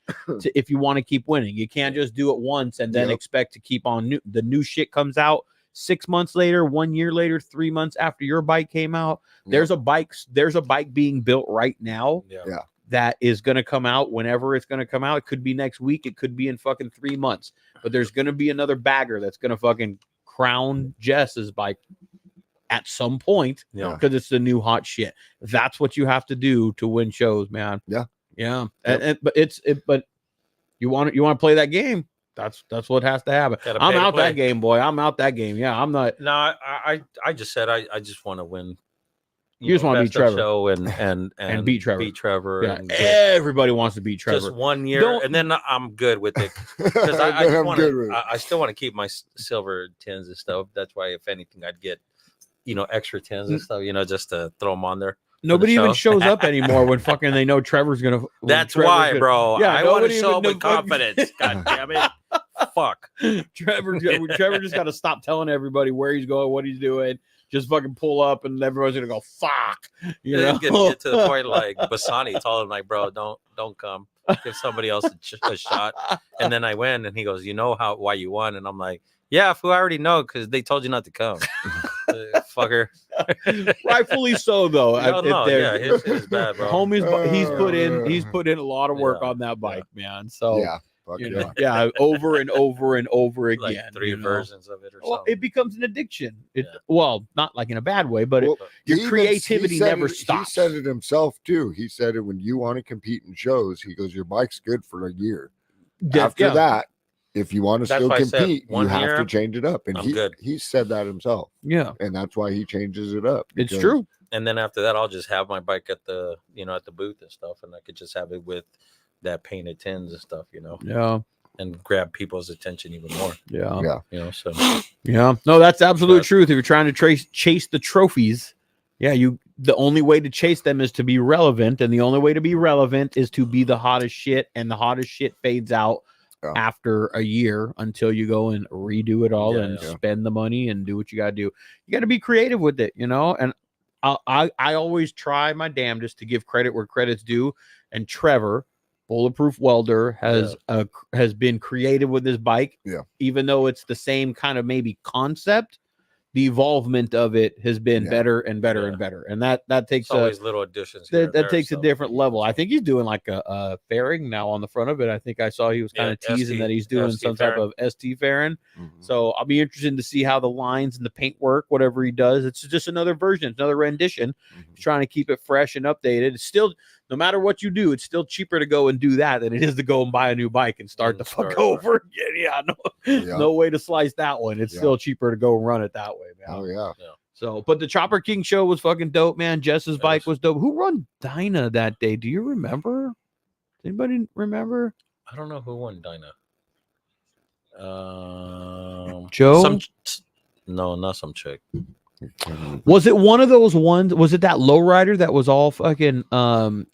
if you want to keep winning. You can't just do it once and then expect to keep on. The new shit comes out 6 months later, 1 year later, 3 months after your bike came out. There's a bike being built right now. That is going to come out whenever it's going to come out. It could be next week. It could be in fucking 3 months. But there's going to be another bagger that's going to fucking crown Jess's bike at some point because it's the new hot shit. That's what you have to do to win shows, man. Yeah. But you want to play that game. That's what has to happen. I'm out that game, boy. I'm out that game. Yeah, I'm not. No, I just said I just want to win. You just want to beat Trevor. Show and beat Trevor. Beat Trevor. Yeah, everybody wants to beat Trevor. Just 1 year, and then I'm good with it because I still want to keep my silver tins and stuff. That's why, if anything, I'd get extra tins and stuff. Just to throw them on there. Nobody show. even shows up anymore when fucking they know Trevor's gonna. That's why, bro. Yeah, I want to nobody show up even with confidence. God damn it. Fuck. Trevor just got to stop telling everybody where he's going, what he's doing. Just fucking pull up, and everyone's gonna go fuck. You know, get to the point like Bassani told him, like, bro, don't come. Give somebody else a shot. And then I went, and he goes, you know why you won? And I'm like, yeah, fool, I already know because they told you not to come. Fucker. Rightfully so, though. Yeah, his bad, bro. Homie's he's put in a lot of work on that bike, man. So Yeah. Yeah, over and over and over again. Like 3 versions of it or something. It becomes an addiction. Well, not like in a bad way, but your creativity never stops. He said it himself too. He said it when you want to compete in shows. He goes, your bike's good for a year. After that, if you want to still compete, you have to change it up. And he said that himself. Yeah, and that's why he changes it up. It's true. And then after that, I'll just have my bike at the booth and stuff, and I could just have it with that painted tins and stuff, Yeah. And grab people's attention even more. Yeah. So yeah. No, that's absolute truth. If you're trying to chase the trophies, the only way to chase them is to be relevant, and the only way to be relevant is to be the hottest shit, and the hottest shit fades out after a year until you go and redo it all and spend the money and do what you gotta do. You gotta be creative with it, and I always try my damnedest to give credit where credit's due, and Trevor, Bulletproof Welder, has been creative with his bike. Yeah. Even though it's the same kind of maybe concept, the evolvement of it has been better and better and better. And that takes always little additions. That takes a different level. I think he's doing like a fairing now on the front of it. I think I saw he was kind of teasing that he's doing some type of ST fairing. Mm-hmm. So I'll be interested to see how the lines and the paint work, whatever he does. It's just another version, it's another rendition. Mm-hmm. He's trying to keep it fresh and updated. It's still, no matter what you do, it's still cheaper to go and do that than it is to go and buy a new bike and start the fuck over again. No way to slice that one. It's still cheaper to go and run it that way, man. Oh yeah. So, but the Chopper King show was fucking dope, man. Jess's bike was dope. Who won Dyna that day? Do you remember? Anybody remember? I don't know who won Dyna. Joe? No, not some chick. Was it one of those ones? Was it that lowrider that was all fucking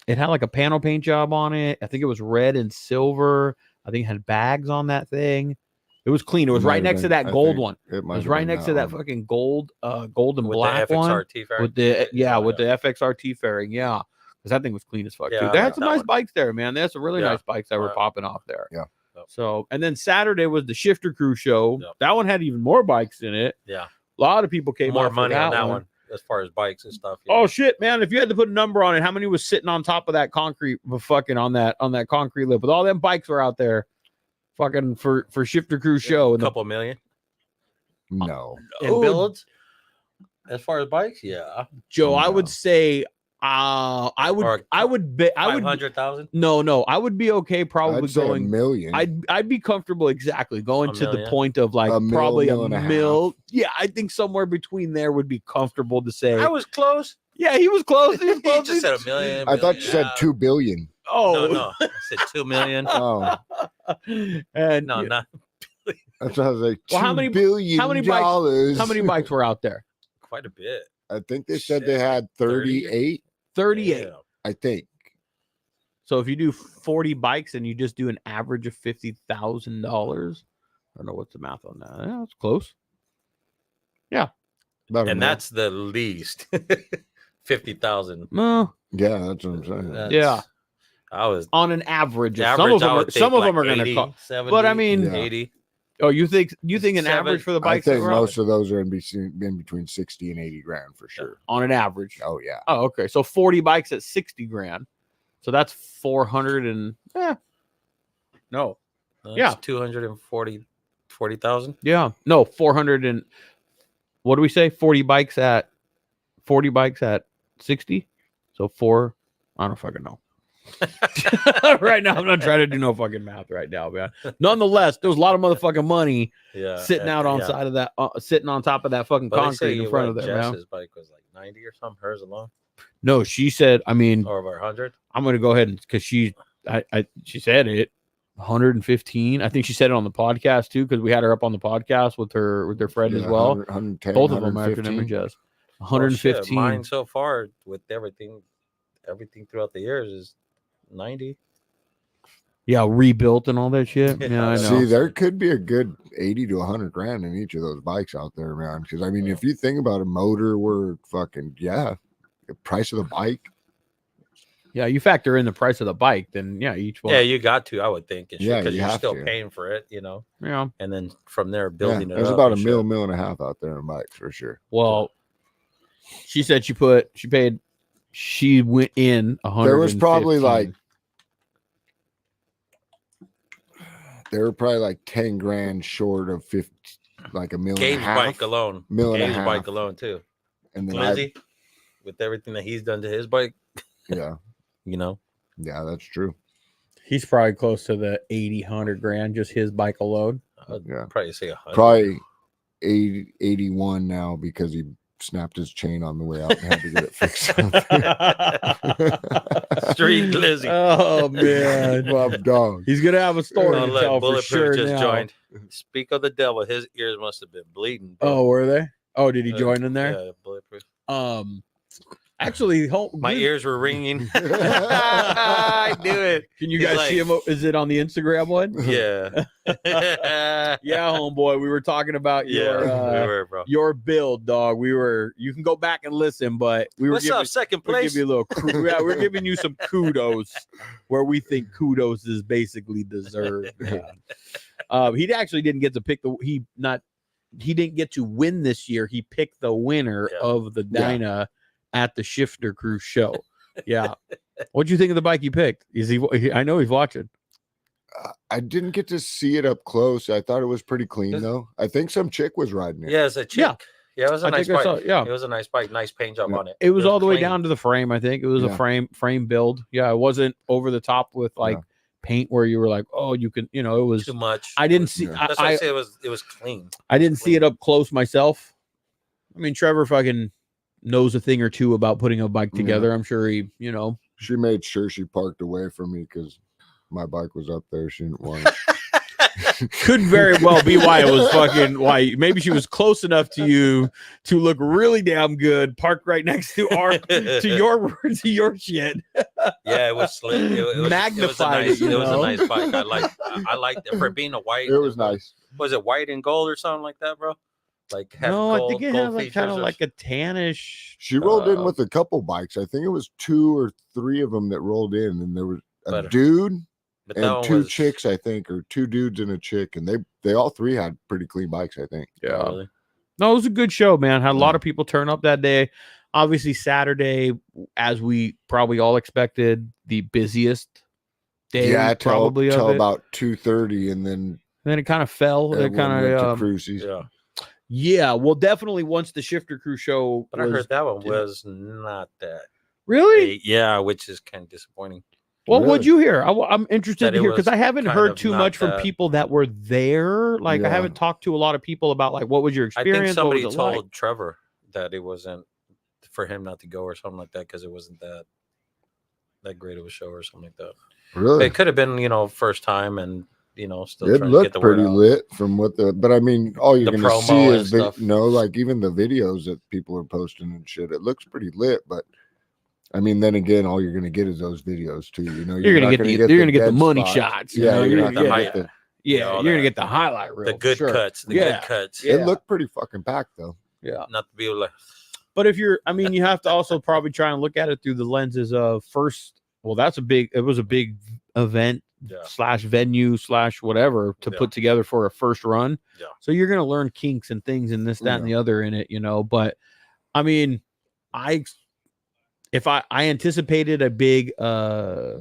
it had like a panel paint job on it? I think it was red and silver. I think it had bags on that thing. It was clean. It was right next to that gold one. It was right next to that fucking gold and black one with the with the FXRT fairing. Yeah, because that thing was clean as fuck too. They had some nice bikes there, man. They had some really nice bikes that were popping off there. Yeah. So, and then Saturday was the Shifter Crew show. That one had even more bikes in it. Yeah. A lot of people came more out money for on that one as far as bikes and stuff. Oh shit, man! If you had to put a number on it, how many was sitting on top of that concrete, fucking on that concrete lip with all them bikes were out there, fucking for Shifter Crew show? A couple million. No. In builds. As far as bikes, Joe, I would say, I would bet 500,000. No, I would be okay probably going $1 million. I'd be comfortable going to the point of like probably a mil. Yeah, I think somewhere between there would be comfortable to say. I was close. Yeah, he was close. He just said $1 million. I thought you said $2 billion. Oh no, I said $2 million. Oh, and no, not. That's what I was like. Well, how many bikes were out there? Quite a bit. I think they said they had 38. 38. Yeah. I think. So if you do 40 bikes and you just do an average of $50,000, I don't know what's the math on that. Yeah, it's close. Yeah. And that's the least. 50,000. No. Yeah, that's what I'm saying. Yeah. I was on an average. Some of them are going to cost. 70, but I mean, 80. Oh, you think an average for the bikes? I think most of those are in between 60 and 80 grand for sure. On an average. Oh yeah. Oh, okay. So 40 bikes at 60 grand. So that's 400 and no. That's 240,000. Yeah. No, 400 and what do we say? 40 bikes at 60. So I don't fucking know. Right now, I'm not trying to do no fucking math right now, man. Nonetheless, there was a lot of motherfucking money sitting out on side of that, sitting on top of that fucking concrete in front of there. Jess's bike was like 90 or something. Hers alone. No, she said. I mean, or over 100. I'm gonna go ahead and because she said it 115. I think she said it on the podcast too because we had her up on the podcast with her friend as well. 110, both of them after Jess. 115. Mine so far with everything throughout the years is 90. Yeah, rebuilt and all that shit. Yeah, I know. See, there could be a good 80 to 100 grand in each of those bikes out there, man. Because I mean, if you think about a motor, we're fucking the price of the bike. Yeah, you factor in the price of the bike, then each one. Yeah, you got to, I would think, because you're still to. paying for it, Yeah, and then from there building it. There's up about a mil and a half out there in bikes for sure. Well, she said she went in 100. There was probably like. They were probably like 10 grand short of 50, like a million. Gabe's bike alone. Gabe's bike alone too. And then Lindsay, with everything that he's done to his bike. Yeah. Yeah, that's true. He's probably close to the 80, 100 grand, just his bike alone. I'd probably say 100. Probably 80, 81 now because he snapped his chain on the way out and had to get it fixed. Street Lizzie. Oh man, Bob Dog. He's gonna have a story to tell for sure. Just now. Joined. Speak of the devil, his ears must have been bleeding. Bro. Oh, were they? Oh, did he join in there? Yeah, Bulletproof. Actually, my ears were ringing. I knew it. Can you guys see him? Is it on the Instagram one? Yeah. Yeah, homeboy. We were talking about your build, dog. You can go back and listen, but we were What's up, second place? Give you a little we're giving you some kudos where we think kudos is basically deserved. He actually didn't get to pick he didn't get to win this year. He picked the winner of the Dyna at the Shifter Crew show. Yeah. What'd you think of the bike you picked? I know he's watching. I didn't get to see it up close. I thought it was pretty clean though. I think some chick was riding it. Yeah, it's a chick. Yeah, it was a nice bike. It was a nice bike, nice paint job on it. It was all the way down to the frame. I think it was a frame build. Yeah, it wasn't over the top with paint where you were like, oh, you can, it was too much. I didn't see. That's why I say it was clean. I didn't see it up close myself. I mean, Trevor fucking knows a thing or two about putting a bike together. I'm sure he, She made sure she parked away from me because my bike was up there. She didn't want it. Could very well be why it was why maybe she was close enough to you to look really damn good, parked right next to your shit. Yeah, it was slick. It magnified. It was a nice bike. I liked it for being a white. It was nice. Was it white and gold or something like that, bro? Like no, I think it had kind of like a tannish. She rolled in with a couple bikes. I think it was 2 or 3 of them that rolled in, and there was a dude and 2 chicks, I think, or 2 dudes and a chick, and they all 3 had pretty clean bikes, I think. Yeah. Really? No, it was a good show, man. Had a lot of people turn up that day. Obviously, Saturday, as we probably all expected, the busiest day. Yeah, probably till about 2:30, and then it kind of fell. It kind of cruises. Yeah, well, definitely once the Shifter Crew show. But I heard that one was not that. Really? Yeah, which is kind of disappointing. Well, what'd you hear? I'm interested to hear because I haven't heard too much from people that were there. Like, I haven't talked to a lot of people about like what was your experience. I think somebody told Trevor that it wasn't for him not to go or something like that because it wasn't that great of a show or something like that. Really? It could have been first time and. Still it looked pretty lit from but I mean, all you're gonna see is like even the videos that people are posting and shit. It looks pretty lit, but I mean, then again, all you're gonna get is those videos too. You're gonna get the money shots. You're gonna get the highlight reel, the good cuts, good cuts. It looked pretty fucking packed though. Yeah, not to be able to. But if you have to also probably try and look at it through the lenses of first. Well, it was a big event. / venue / whatever to put together for a first run. So you're going to learn kinks and things and this, that, and the other in it, but I mean, I anticipated a big, I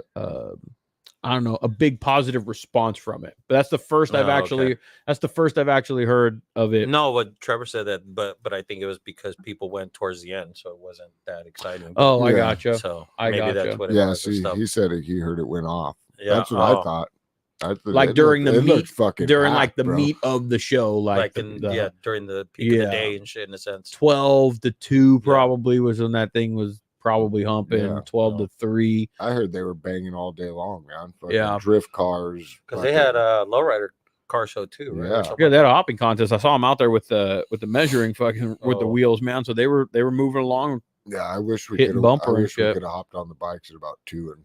don't know, a big positive response from it, but that's the first I've actually heard of it. No, what Trevor said that, but I think it was because people went towards the end. So it wasn't that exciting. Oh, I gotcha. So maybe that's what it was. See, he said he heard it went off. Yeah, that's what I thought. Like during the meat, during like the bro. Meat of the show, during the peak of the day and shit in a sense. 12 to 2 probably was when that thing was probably humping. 12 to 3. I heard they were banging all day long, man. Drift cars because they had a lowrider car show too, right? Yeah, they had a hopping contest. I saw them out there with the measuring fucking with the wheels, man. So they were moving along. Yeah, I wish we could have hopped on the bikes at about 2 and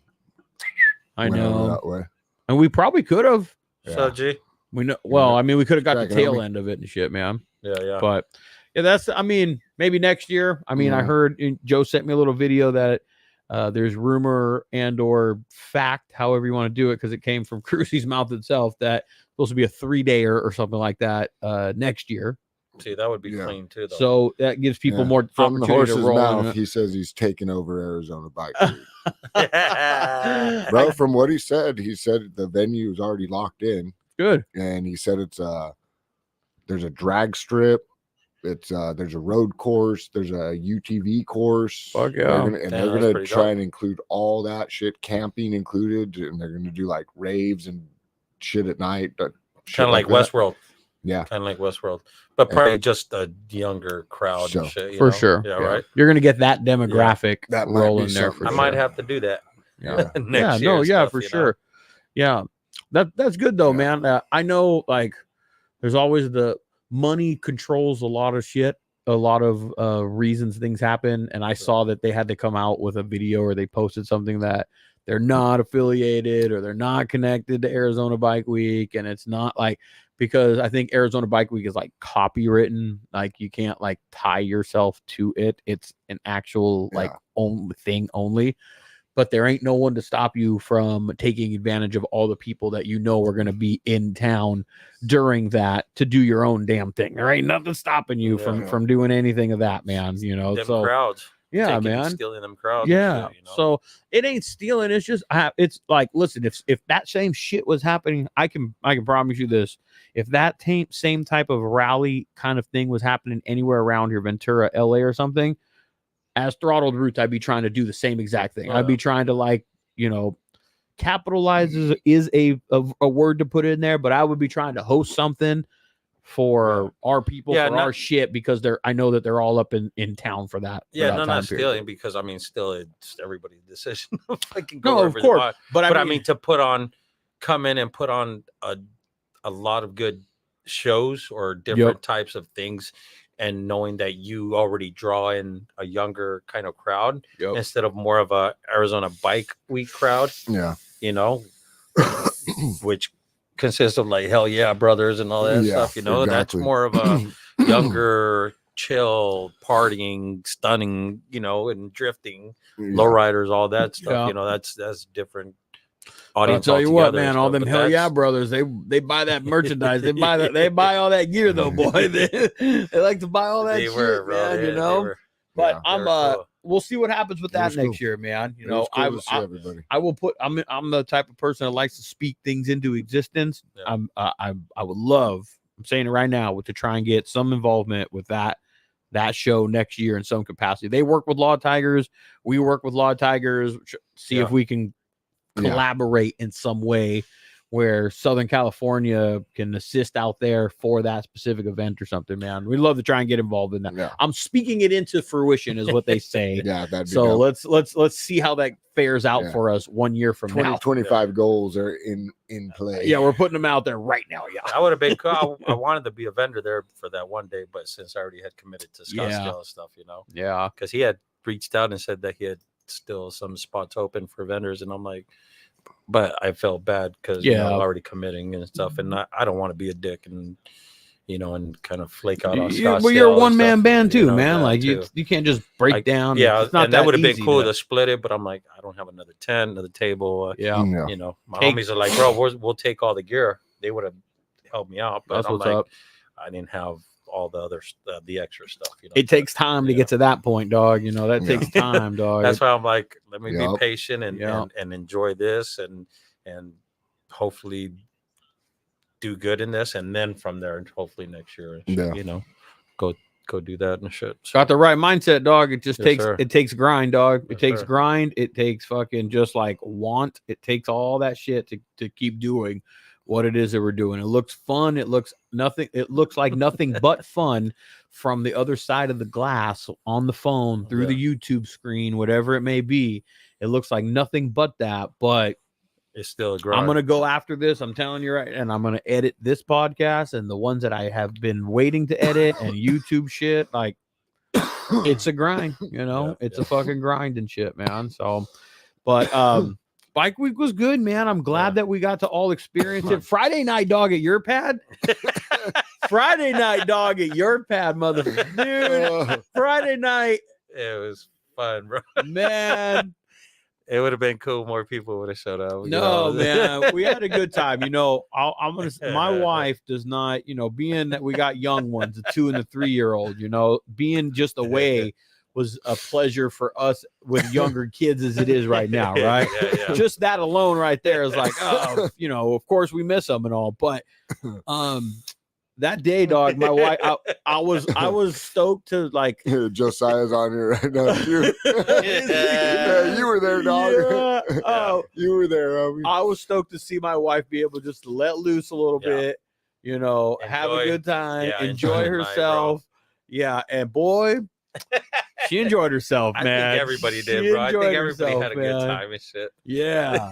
I know that way. And we probably could have. Yeah. So G. We know. Well, I mean, we could have got the tail end of it and shit, man. Yeah. But yeah, that's. I mean, maybe next year. I mean, I heard Joe sent me a little video that there's rumor and/or fact, however you want to do it, because it came from Cruzy's mouth itself, that it's supposed to be a 3-dayer or something like that next year. See, that would be clean too, though. So that gives people more from the horse's to roll mouth. He says he's taking over Arizona bike week. Bro, from what he said the venue is already locked in. Good. And he said there's a drag strip. It's there's a road course. There's a UTV course. Fuck yeah. They're gonna try and include all that shit, camping included, and they're gonna do like raves and shit at night. Kind of like Westworld. Yeah, kind of like Westworld, but probably just a younger crowd and shit. For sure. Yeah, right. You're gonna get that demographic that rolling there. I might have to do that. Yeah. Next year for sure. Yeah, that's good though, man. I know, like, there's always the money controls a lot of shit, a lot of reasons things happen, and I saw that they had to come out with a video or they posted something that they're not affiliated or they're not connected to Arizona Bike Week, and it's not like. Because I think Arizona Bike Week is like copywritten, like you can't like tie yourself to it. It's an actual like only thing only, but there ain't no one to stop you from taking advantage of all the people that you know are going to be in town during that to do your own damn thing. There ain't nothing stopping you from doing anything of that, man. You know, them crowds. Yeah, man. Stealing them crowds. Yeah. Shit, you know? So it ain't stealing. It's just, it's like, listen, if that same shit was happening, I can promise you this. If that same type of rally kind of thing was happening anywhere around here, Ventura, LA or something, as Throttled Roots, I'd be trying to do the same exact thing. I'd be trying to, like, you know, capitalize is a word to put in there, but I would be trying to host something for our people, for our shit, because I know that they're all up in town for that. Not stealing, because I mean, still it's everybody's decision. No, of course, but I mean to come in and put on a lot of good shows or different types of things, and knowing that you already draw in a younger kind of crowd instead of more of a Arizona Bike Week crowd. Yeah, you know, which consists of like Hell Yeah Brothers and all that stuff, you know. That's more of a younger, chill, partying, stunning, you know, and drifting, lowriders, all that stuff. You know, that's different audience. I'll tell you what, man, all them Hell Yeah Brothers, they buy that merchandise, they buy all that gear though, boy. They like to buy all that shit, bro, man, you know. But we'll see what happens with that next year, man. You know, I will put. I'm the type of person that likes to speak things into existence. Yeah. I would love. I'm saying it right now, to try and get some involvement with that show next year in some capacity. They work with Law Tigers. We work with Law Tigers. See if we can collaborate in some way where Southern California can assist out there for that specific event or something, man. We'd love to try and get involved in that. Yeah. I'm speaking it into fruition is what they say. That'd be so dope. let's see how that fares out for us 1 year from now. 25 goals are in play. Yeah, we're putting them out there right now. Yeah, I would have been cool. I wanted to be a vendor there for that one day, but since I already had committed to Scottsdale and stuff, you know. Yeah. Because he had reached out and said that he had still some spots open for vendors, and I'm like, but I felt bad because I'm already committing and stuff, and I don't want to be a dick and and kind of flake out on Scottsdale. Well, you're a one-man band too, man. Like you can't just break down. Yeah, and that would have been cool to split it, but I'm like, I don't have another tent, another table. My homies are like, bro, we'll take all the gear. They would have helped me out, but I'm like, I didn't have all the other the extra stuff. It takes time to get to that point, dog. You know that takes time, dog. That's why I'm like, let me be patient and enjoy this and hopefully do good in this, and then from there, hopefully next year, go do that and shit. Got the right mindset, dog. It just takes grind, dog. It takes grind. It takes fucking just like want. It takes all that shit to keep doing what it is that we're doing. It looks fun. It looks like nothing but fun from the other side of the glass on the phone, through the YouTube screen, whatever it may be. It looks like nothing but that, but It's still a grind. I'm gonna go after this. I'm telling you right, and I'm gonna edit this podcast and the ones that I have been waiting to edit and YouTube shit. Like, it's a grind, it's a fucking grind and shit, man. So, but Bike Week was good, man. I'm glad that we got to all experience it. Friday night dog at your pad. Friday night dog at your pad, motherfucker. Dude, Friday night. It was fun, bro. Man. It would have been cool. More people would have showed up. No, man, we had a good time. I'm gonna. My wife does not. Being that we got young ones, a 2 and a 3-year-old. Being just away was a pleasure for us with younger kids as it is right now. Right. Yeah. Just that alone, right there, is like, of course we miss them and all, but that day, dog, my wife, I was stoked to like. Josiah's on here right now too. Yeah, you were there, dog. Yeah. You were there. Homie. I was stoked to see my wife be able just to let loose a little bit, have a good time, enjoy herself. And boy, she enjoyed herself, man. I think everybody did, bro. I think everybody had a good time and shit. Yeah.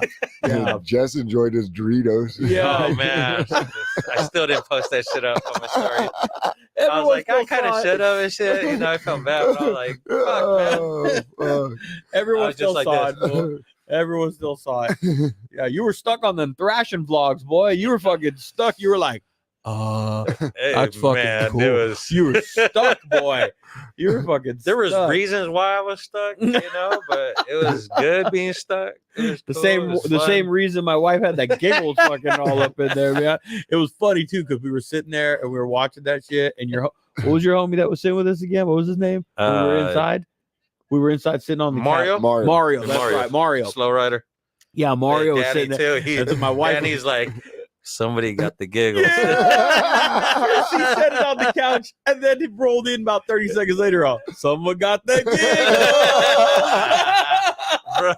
Jess enjoyed his Doritos. Yeah. Oh, man. I still didn't post that shit up on my story. I was like, I kind of should have and shit. I felt bad, but I was like, fuck, man. Everyone still saw it, boy. Everyone still saw it. Yeah, you were stuck on them thrashing vlogs, boy. You were fucking stuck. You were like, that's fucking cool. You were stuck, boy. You were fucking stuck. There was reasons why I was stuck, but it was good being stuck. The same reason my wife had that giggles fucking all up in there, man. It was funny too because we were sitting there and we were watching that shit. And what was your homie that was sitting with us again? What was his name? We were inside. We were inside sitting on the Mario. Mario. That's right, Mario. Slow rider. Yeah, Mario was sitting there. Too. My wife. And he's like. Somebody got the giggles. Yeah. She said it on the couch, and then it rolled in about 30 seconds later. Someone got the giggles. Bro,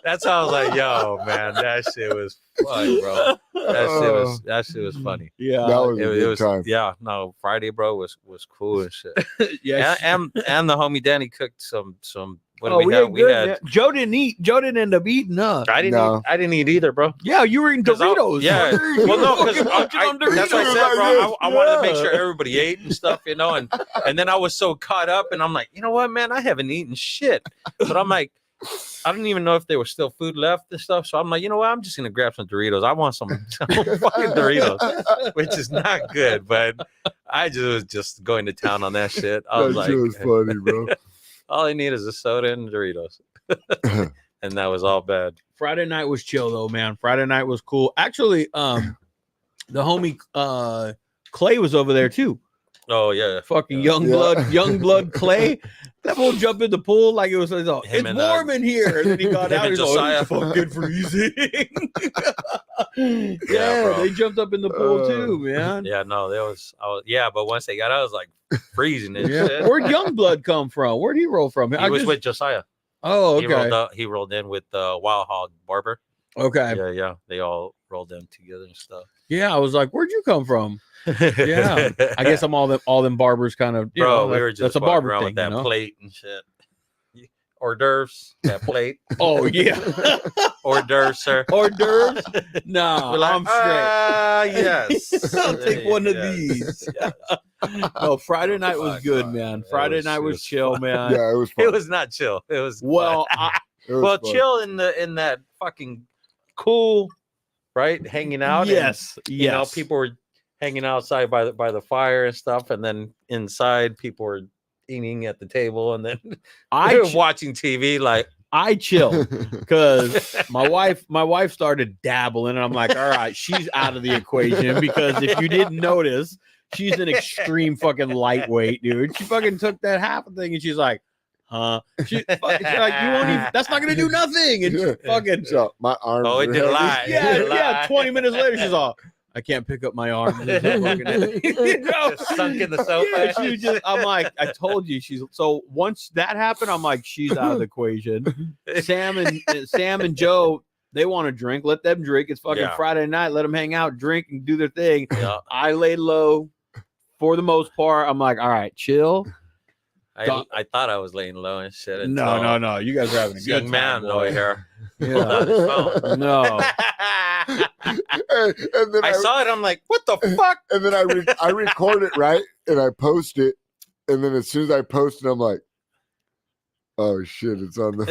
that's how I was like, yo, man, that shit was fun, bro. That shit was funny. Yeah, that was a good time. Yeah, no, Friday, bro, was cool and shit. Yeah, and the homie Danny cooked some. What did we had Joe didn't eat. Joe didn't end up eating. I didn't eat either, bro. Yeah, you were eating Doritos. Yeah. Well, no, because that's what I said, bro. I wanted to make sure everybody ate and stuff, and then I was so caught up, and I'm like, you know what, man, I haven't eaten shit. But I'm like, I didn't even know if there was still food left and stuff. So I'm like, you know what, I'm just gonna grab some Doritos. I want some fucking Doritos, which is not good, but I was just going to town on that shit. I was like, it was funny, bro. All I need is a soda and Doritos. And that was all bad. Friday night was chill though, man. Friday night was cool. Actually, the homie Clay was over there too. Oh yeah. Fucking young blood Clay. That fool jumped in the pool like it was it's warm in here. And then he got out. He's like, it's fucking freezing. Yeah, they jumped up in the pool too, man. Yeah, no, but once they got out, I was like freezing and shit. Where'd young blood come from? Where'd he roll from? He was with Josiah. Oh, okay. He rolled in with Wild Hog Barber. Okay. Yeah. They all rolled in together and stuff. Yeah, I was like, where'd you come from? Yeah, I guess I'm all them barbers kind of. We were just that's a barber around thing, with that plate and shit. Hors d'oeuvres, that plate. Oh yeah, hors d'oeuvres, sir. Hors d'oeuvres? No, like, I'm straight. Yes, I'll take one of these. No, Friday night was good, man. Friday night was chill, man. Yeah, it was fun. It was not chill. It was chill in that fucking cool, right? Hanging out. Yes, and, people were hanging outside by the fire and stuff, and then inside people were eating at the table, and then I was watching TV. Like I chill because my wife started dabbling, and I'm like, all right, she's out of the equation because if you didn't notice, she's an extreme fucking lightweight, dude. She fucking took that half a thing, and she's like, she's like, you won't even. That's not gonna do nothing. And fucking so my arm. Oh, it did lie. Yeah. 20 minutes later, she's all. I can't pick up my arm. Just sunk in the sofa. Yeah, I'm like, I told you so once that happened, I'm like, she's out of the equation. Sam and Joe, they want to drink. Let them drink. It's fucking Friday night. Let them hang out, drink, and do their thing. Yeah. I lay low for the most part. I'm like, all right, chill. I thought I was laying low and shit. No. You guys are having a good young man over here. Yeah. No. And then I saw it. I'm like, what the fuck? And then I record it, right? And I post it. And then as soon as I post it, I'm like, oh shit, it's on the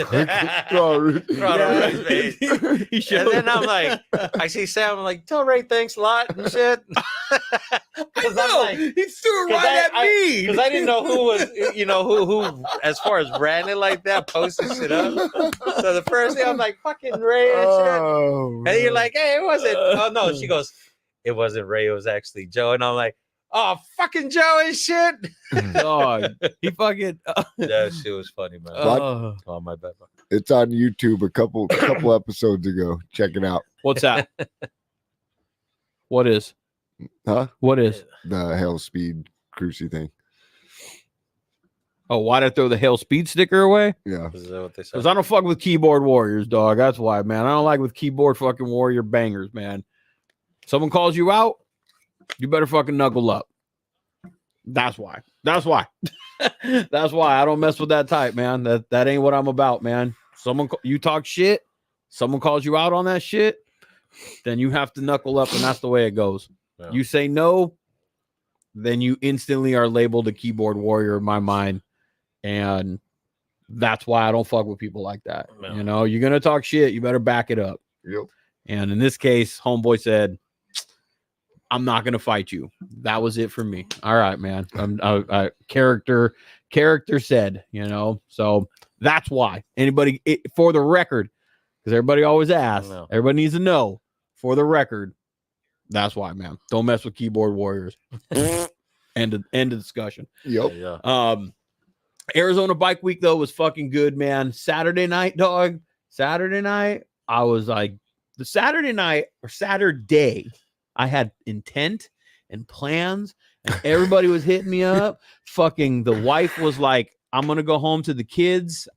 And then I'm like, I see Sam, I'm like, tell Ray thanks a lot and shit. I know. Like, he threw it right at me. Because I didn't know who was, who as far as branding like that, posted shit up. So the first thing I'm like, fucking Ray and shit. And you're like, hey, it wasn't. Oh no, she goes, it wasn't Ray, it was actually Joe. And I'm like, oh, fucking Joe and shit. Dog. He fucking. That shit was funny, man. Oh, my bad. It's on YouTube a couple episodes ago. Check it out. What's that? What is? Huh? What is? The Hell Speed Cruisy thing. Oh, why'd I throw the Hell Speed sticker away? Yeah. Is that what they said? Because I don't fuck with keyboard warriors, dog. That's why, man. I don't like with keyboard fucking warrior bangers, man. Someone calls you out, you better fucking knuckle up. That's why. That's why. That's why I don't mess with that type, man. That ain't what I'm about, man. You talk shit, someone calls you out on that shit, then you have to knuckle up, and that's the way it goes. Yeah. You say no, then you instantly are labeled a keyboard warrior in my mind, and that's why I don't fuck with people like that. No. You know, you're gonna talk shit, you better back it up. Yep. And in this case, homeboy said, I'm not gonna fight you. That was it for me. All right, man. Character said, so that's why. For the record, because everybody always asks, everybody needs to know. For the record, that's why, man. Don't mess with keyboard warriors. End of discussion. Yep. Yeah. Arizona Bike Week though was fucking good, man. Saturday night, dog. Saturday night, I was like, the Saturday night or Saturday. I had intent and plans, and everybody was hitting me up. Fucking the wife was like, I'm gonna go home to the kids.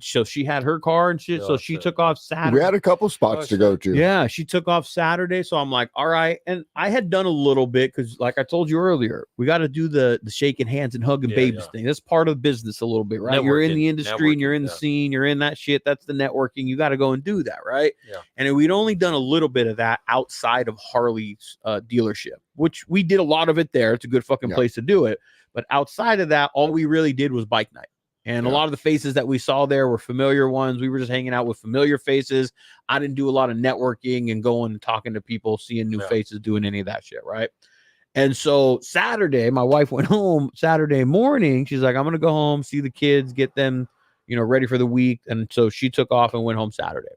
So she had her car and shit. So she took off Saturday. We had a couple spots to go to. Yeah, she took off Saturday. So I'm like, all right. And I had done a little bit because, like I told you earlier, we got to do the shaking hands and hugging babies thing. That's part of the business a little bit, right? You're in the industry and you're in the scene. You're in that shit. That's the networking. You got to go and do that, right? Yeah. And we'd only done a little bit of that outside of Harley's dealership, which we did a lot of it there. It's a good fucking place to do it. But outside of that, all we really did was bike night. And a lot of the faces that we saw there were familiar ones. We were just hanging out with familiar faces. I didn't do a lot of networking and going and talking to people, seeing new faces, doing any of that shit, right? And so Saturday, my wife went home Saturday morning. She's like, I'm going to go home, see the kids, get them, ready for the week. And so she took off and went home Saturday.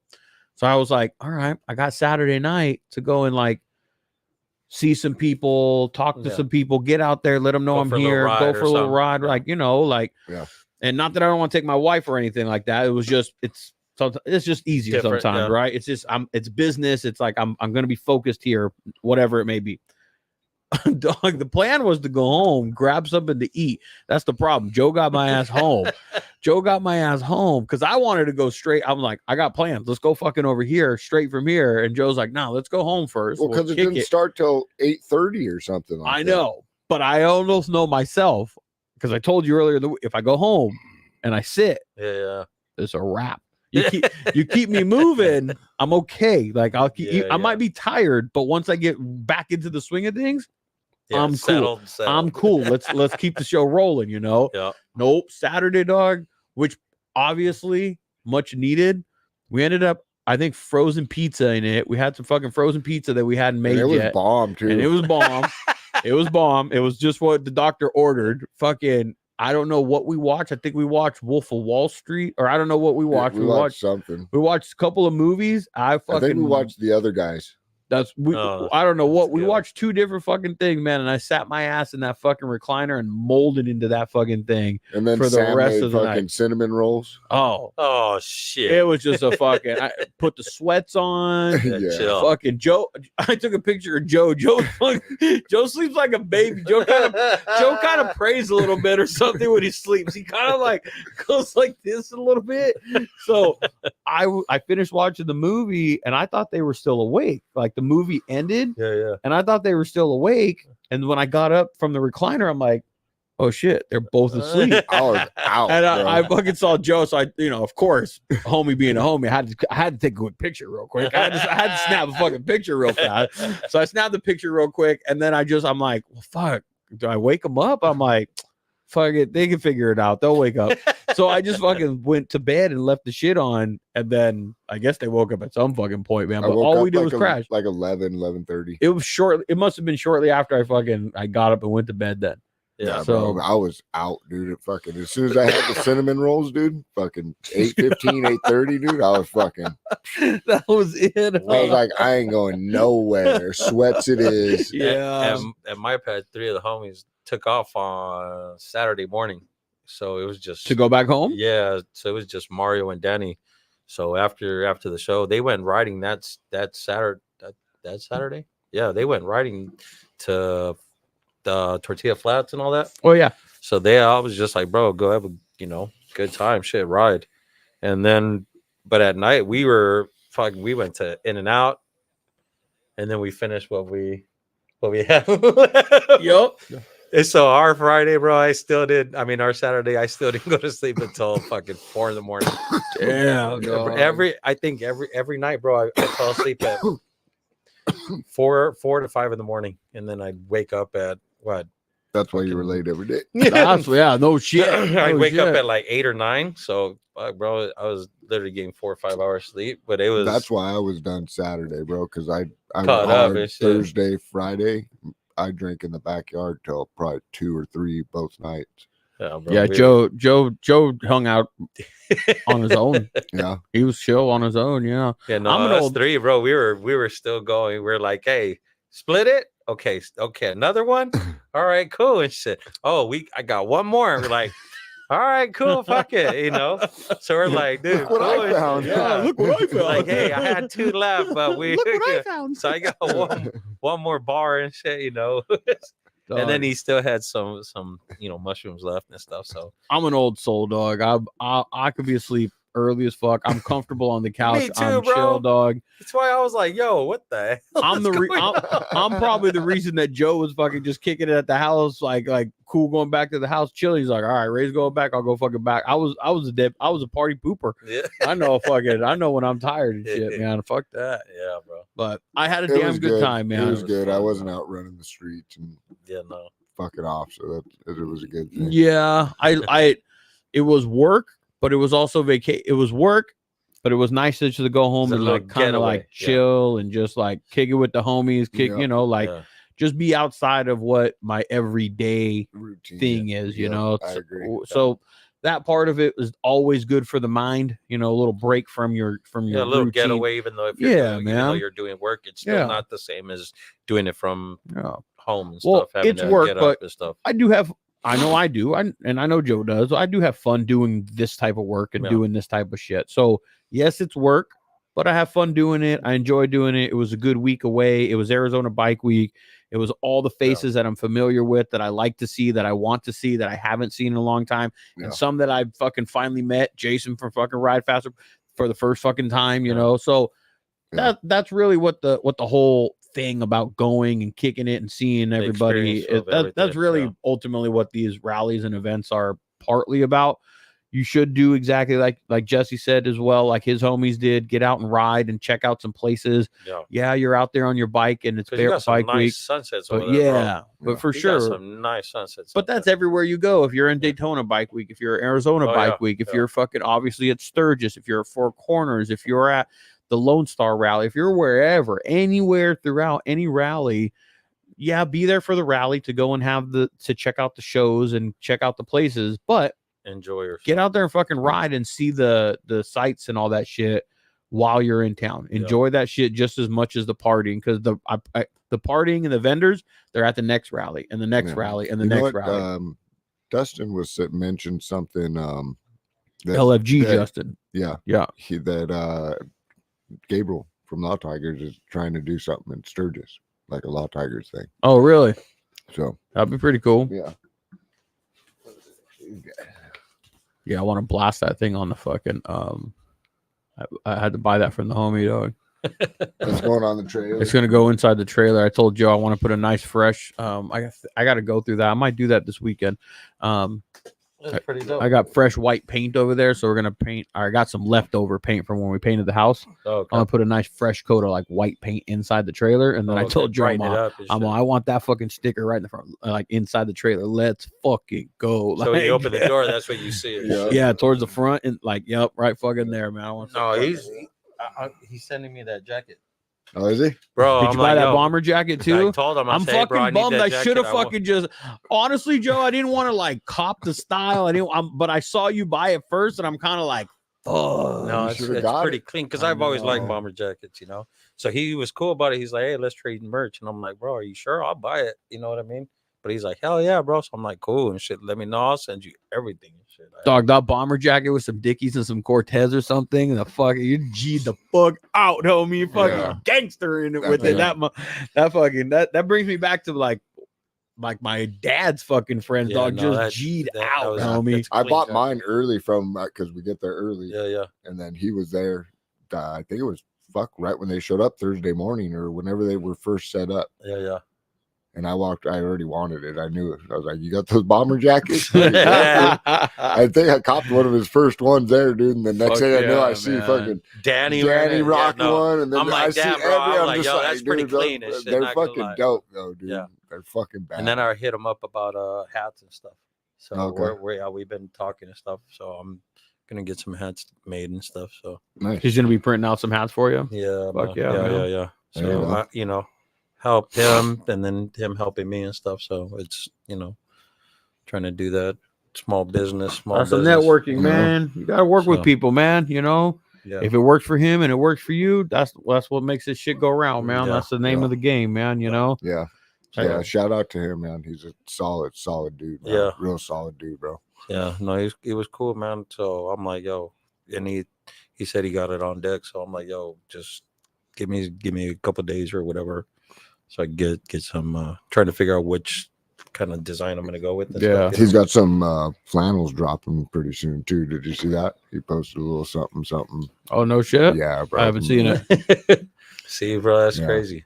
So I was like, all right, I got Saturday night to go and see some people, talk to some people, get out there, let them know I'm here, go for a little ride, and not that I don't want to take my wife or anything like that. It was just, it's just easier sometimes, right? It's just, it's business. It's like, I'm going to be focused here, whatever it may be. Dog, the plan was to go home, grab something to eat. That's the problem. Joe got my ass home. Because I wanted to go straight. I'm like, I got plans. Let's go fucking over here, straight from here. And Joe's like, no, let's go home first. Well, because it didn't start till 8:30 or something like that. I know, but I almost know myself, because I told you earlier, if I go home and I sit, it's a wrap. You keep me moving, I'm okay. Like I might be tired, but once I get back into the swing of things, I'm cool. Settled. I'm cool. Let's keep the show rolling, Yeah. Nope. Saturday, dog, which obviously much needed. We ended up, I think, frozen pizza in it. We had some fucking frozen pizza that we hadn't made yet. It was bomb too. And it was bomb. It was bomb. It was just what the doctor ordered. Fucking, I don't know what we watched. I think we watched Wolf of Wall Street, or I don't know what we watched. We watched something. We watched a couple of movies. I think we watched The Other Guys. I don't know what we watched. Two different fucking things, man. And I sat my ass in that fucking recliner and molded into that fucking thing. And then for the rest of the night, cinnamon rolls. Oh shit! It was just a fucking. I put the sweats on. Fucking Joe. I took a picture of Joe. Joe sleeps like a baby. Joe kind of prays a little bit or something when he sleeps. He kind of goes like this a little bit. So I finished watching the movie and I thought they were still awake. Like the movie ended, and I thought they were still awake. And when I got up from the recliner, I'm like, oh shit, they're both asleep. I was out, And bro. I fucking saw Joe, so I, of course, homie being a homie, I had to take a quick picture real quick. I had to snap a fucking picture real fast. So I snapped the picture real quick, and then I'm like, well, fuck, do I wake them up? I'm like, fuck it, they can figure it out. They'll wake up. So I just fucking went to bed and left the shit on, and then I guess they woke up at some fucking point, man. But all we did was crash. Like 11:30. It was short. It must have been shortly after I got up and went to bed then. Yeah, so bro, I was out, dude. Fucking as soon as I had the cinnamon rolls, dude, fucking 8:15, 8:30, dude. I was fucking. That was it. I was like, I ain't going nowhere. Sweats it is. Yeah. And my pad, 3 of the homies took off on Saturday morning, so it was just to go back home. Yeah, so it was just Mario and Danny. So after the show, they went riding that Saturday. That Saturday, yeah, they went riding to the Tortilla Flats and all that. Oh yeah. So I was just like, bro, go have a good time, shit, ride. And then, but at night we went to In-N-Out, and then we finished what we have. Yup. And so our Friday, bro, our Saturday, I still didn't go to sleep until fucking 4 in the morning. Damn. I think every night, bro, I fell asleep at 4 to 5 in the morning, and then I'd wake up at what? That's why you were late every day. No shit. I'd wake up at like 8 or 9. So, bro, I was literally getting 4 or 5 hours sleep. But it was. That's why I was done Saturday, bro. Because I caught up Thursday, Friday. I drank in the backyard till probably 2 or 3 both nights. Yeah, bro, yeah. Joe hung out on his own. Yeah, he was chill on his own. Yeah. Yeah. No, us 3, bro. We were still going. We're like, hey, split it. Okay, another one. All right, cool and shit. Oh, I got one more. We're like, all right, cool, fuck it, So we're like, dude, look what I found. Yeah, look what I found. Like, hey, I had 2 left, but look what I found. So I got one more bar and shit, And then he still had some mushrooms left and stuff. So I'm an old soul, dog. I could be asleep early as fuck. I'm comfortable on the couch. Me too, I'm bro. chill, dog. That's why I was like, yo, what the hell? I'm probably the reason that Joe was fucking just kicking it at the house, like cool, going back to the house, chill. He's like, all right, Ray's going back. I'll go fucking back. I was a party pooper. Yeah. I know when I'm tired and shit, man. Fuck that. Yeah, bro. But I had a damn good time, man. It was good. I wasn't out running the streets and fuck it off. So it was a good thing. Yeah, it was work, but it was also It was work, but it was nice just to go home and like kind of like chill and just like kick it with the homies, just be outside of what my everyday routine thing is, I agree. So that part of it was always good for the mind, a little break from your a little routine. Getaway, even though if you're doing work, it's still not the same as doing it from home and stuff. It's work, but and stuff. I know I do. I know Joe does. I do have fun doing this type of work and doing this type of shit. So yes, it's work, but I have fun doing it. I enjoy doing it. It was a good week away. It was Arizona Bike Week. It was all the faces that I'm familiar with, that I like to see, that I want to see, that I haven't seen in a long time. And some that I fucking finally met. Jason from fucking Ride Faster for the first fucking time, So that's really what the whole thing about going and kicking it and seeing everybody that's really ultimately what these rallies and events are partly about. You should do exactly like Jesse said as well, like his homies did. Get out and ride and check out some places. Yeah, you're out there on your bike and it's Bear Bike Week. Sunsets but but for sure, some nice sunsets. But that's everywhere you go. If you're in Daytona Bike Week, if you're Arizona Bike Week, if you're fucking obviously at Sturgis, if you're at Four Corners, if you're at the Lone Star Rally, if you're wherever, anywhere throughout any rally, be there for the rally to go and to check out the shows and check out the places, but enjoy yourself. Get out there and fucking ride and see the sights and all that shit while you're in town. Enjoy that shit just as much as the partying, because the partying and the vendors, they're at the next rally and the next rally and the next rally. Dustin mentioned something. LFG Justin. Yeah. Gabriel from Law Tigers is trying to do something in Sturgis, like a Law Tigers thing. Oh, really? So that'd be pretty cool. Yeah, I want to blast that thing on the fucking I had to buy that from the homie, dog. It's going on the trailer. It's gonna go inside the trailer. I told Joe I want to put a nice fresh. I got to go through that. I might do that this weekend. That's pretty dope. I got fresh white paint over there, so we're gonna paint. I got some leftover paint from when we painted the house. Okay. I'm gonna put a nice fresh coat of like white paint inside the trailer, and then I told Joe, I want that fucking sticker right in the front, like inside the trailer. Let's fucking go. So like, you open the door, that's what you see. Yeah, towards the front, and like, yep, right fucking there, man. He's sending me that jacket. Oh, is he? Bro, did you buy that bomber jacket too? I told him. I'm fucking bummed. I should have fucking just. Honestly, Joe, I didn't want to like cop the style. But I saw you buy it first, and I'm kind of like, oh no, it's pretty clean because I've always liked bomber jackets, you know. So he was cool about it. He's like, hey, let's trade merch, and I'm like, bro, are you sure? I'll buy it. You know what I mean? But he's like, hell yeah, bro. So I'm like, cool and shit. Let me know. I'll send you everything and shit. Dog, that bomber jacket with some Dickies and some Cortez or something. And the fucking, you G'd the fuck out, homie. You fucking gangster in it with it. That brings me back to like my dad's fucking friends, dog. Just G'd out, homie. I bought mine early from because we get there early. Yeah. And then he was there. I think it was right when they showed up Thursday morning or whenever they were first set up. Yeah. And I already wanted it. I knew it. I was like, you got those bomber jackets? I think I copped one of his first ones there, dude. And the next thing I know, I see fucking Danny rocking one. And then I'm like, I see damn, bro. I'm like, yo, that's pretty dude, clean. They're fucking dope, though, dude. Yeah. They're fucking bad. And then I hit him up about hats and stuff. So we've been talking and stuff. So I'm gonna get some hats made and stuff. So nice. He's gonna be printing out some hats for you. Yeah. Fuck yeah. So you know, help him and then him helping me and stuff. So it's, you know, trying to do that small business. That's some networking, man. You got to work with people, man. You know, if it works for him and it works for you, that's what makes this shit go around, man. That's the name of the game, man. You know? Yeah. Shout out to him, man. He's a solid dude. Man. Yeah. Real solid dude, bro. Yeah. No, he was cool, man. So I'm like, yo, and he said he got it on deck. So I'm like, yo, just give me a couple days or whatever. So I get some trying to figure out which kind of design I'm gonna go with. Yeah, he's got some flannels dropping pretty soon too. Did you see that? He posted a little something. Oh no shit. Yeah, bro. I haven't seen it. See, bro, that's crazy.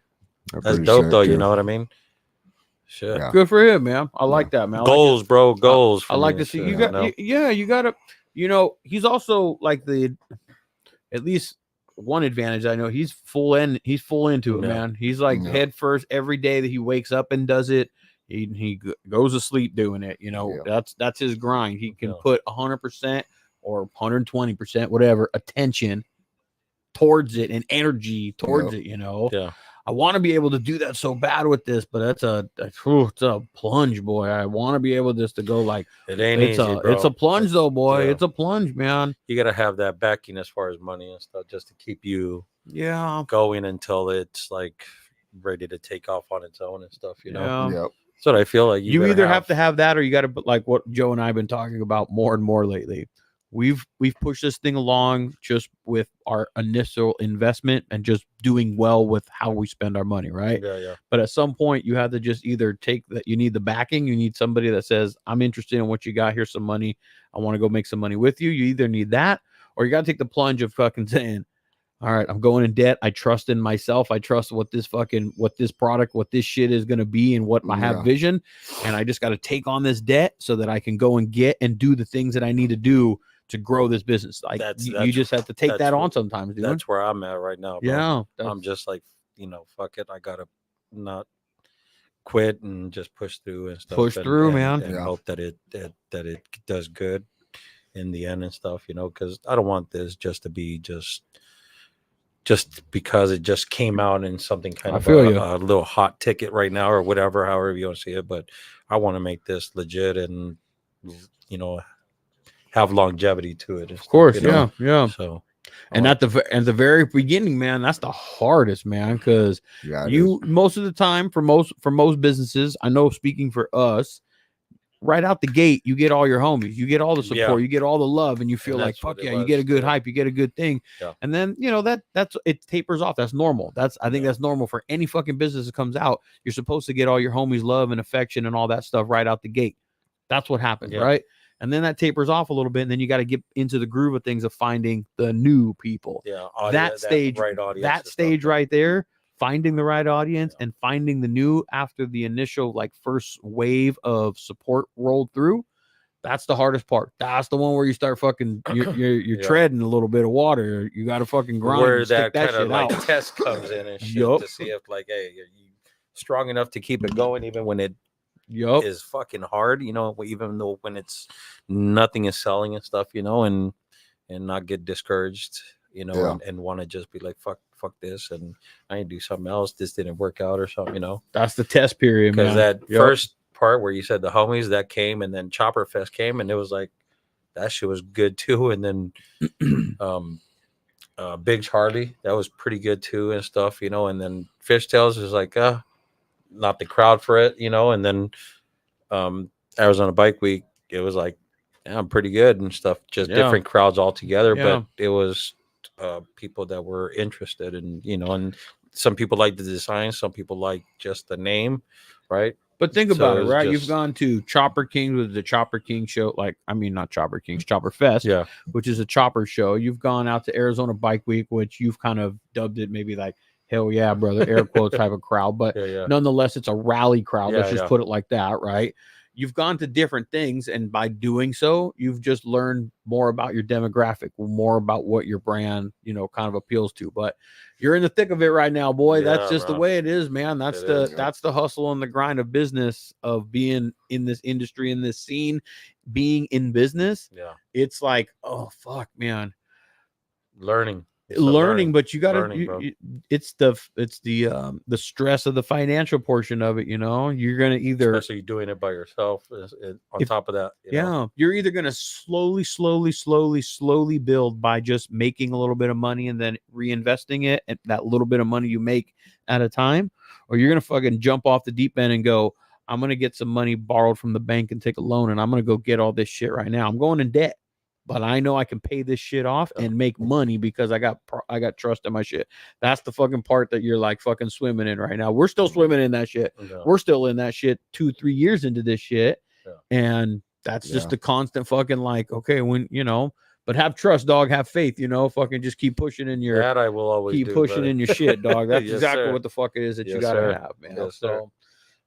That's dope though. Too. You know what I mean? Shit. Yeah. Good for him, man. I like that, man. Goals, bro. Goals. I like to see you got. You got to. You know, he's also like at least. One advantage I know, he's full into it, man. He's like head first every day that he wakes up and does it. He goes to sleep doing it. You know, that's his grind. He can put 100% or 120%, whatever, attention towards it and energy towards it. You know, I want to be able to do that so bad with this, but it's a plunge, boy. I want to be able just to go like it ain't easy, bro. It's a plunge though, boy. It's a plunge, man. You gotta have that backing as far as money and stuff just to keep you going until it's like ready to take off on its own and stuff, you know. That's what I feel like. You either have to have that or you gotta, like what Joe and I have been talking about more and more lately. We've pushed this thing along just with our initial investment and just doing well with how we spend our money, right? Yeah. But at some point, you have to just either take that. You need the backing. You need somebody that says, "I'm interested in what you got. Here's some money. I want to go make some money with you." You either need that, or you got to take the plunge of fucking saying, "All right, I'm going in debt. I trust in myself. I trust what this product, what this shit is going to be, and what I have vision, and I just got to take on this debt so that I can go and get and do the things that I need to do." To grow this business, like you just have to take that on sometimes, dude. That's where I'm at right now, bro. Yeah, I'm just like, you know, fuck it. I gotta not quit and just push through and stuff. Man, and hope that it does good in the end and stuff, you know, because I don't want this just to be just because it just came out in something kind of a little hot ticket right now or whatever, however you want to see it. But I want to make this legit and, you know, have longevity to it. Of course, you know? yeah. So, and at the very beginning, man, that's the hardest, man, because most of the time for most businesses, I know speaking for us, right out the gate, you get all your homies, you get all the support, you get all the love, and you feel like fuck yeah, you get a good hype, you get a good thing, and then you know that's it tapers off. That's normal. I think that's normal for any fucking business that comes out. You're supposed to get all your homies love and affection and all that stuff right out the gate. That's what happens, right? and then that tapers off a little bit, and then you got to get into the groove of things of finding the new people. Yeah, that stage right there, finding the right audience and finding the new after the initial like first wave of support rolled through. That's the hardest part. That's the one where you start fucking you're treading a little bit of water. You got to fucking grind. Where that kind of like test comes in and shit to see if like, hey, are you strong enough to keep it going even when it is fucking hard, you know, even though when it's nothing is selling and stuff, you know, and not get discouraged, you know, and want to just be like, fuck this, and I need to do something else. This didn't work out or something, you know. That's the test period, man. Because that first part where you said the homies that came, and then Chopper Fest came, and it was like that shit was good too, and then Big Harley, that was pretty good too and stuff, you know, and then Fishtails was like not the crowd for it, you know, and then Arizona Bike Week, it was like pretty good and stuff, just different crowds altogether, but it was people that were interested in, you know, and some people like the design, some people like just the name, right? But think about it, right? You've gone to Chopper Kings with the Chopper King show, not Chopper Kings, Chopper Fest, which is a chopper show. You've gone out to Arizona Bike Week, which you've kind of dubbed it maybe like, hell yeah, brother, air quotes type of crowd. But nonetheless, it's a rally crowd. Let's just put it like that, right? You've gone to different things, and by doing so, you've just learned more about your demographic, more about what your brand, you know, kind of appeals to. But you're in the thick of it right now, boy. That's just the way it is, man. That's that's the hustle and the grind of business, of being in this industry, in this scene, being in business. Yeah, it's like, oh fuck, man, learning, but you gotta it's the stress of the financial portion of it, you know. You're gonna either, especially doing it by yourself, on top of that, you know? You're either gonna slowly build by just making a little bit of money and then reinvesting it, and that little bit of money you make at a time, or you're gonna fucking jump off the deep end and go, I'm gonna get some money borrowed from the bank and take a loan, and I'm gonna go get all this shit right now. I'm going in debt, but I know I can pay this shit off and make money because I got trust in my shit. That's the fucking part that you're like fucking swimming in right now. We're still swimming in that shit. Yeah. We're still in that shit 2-3 years into this shit. Yeah. And that's just the constant fucking like, okay, when, you know, but have trust, dog, have faith, you know, fucking just keep pushing in your, that I will always keep pushing in your shit, dog. That's exactly what the fuck it is that you gotta have, man. Yes, so,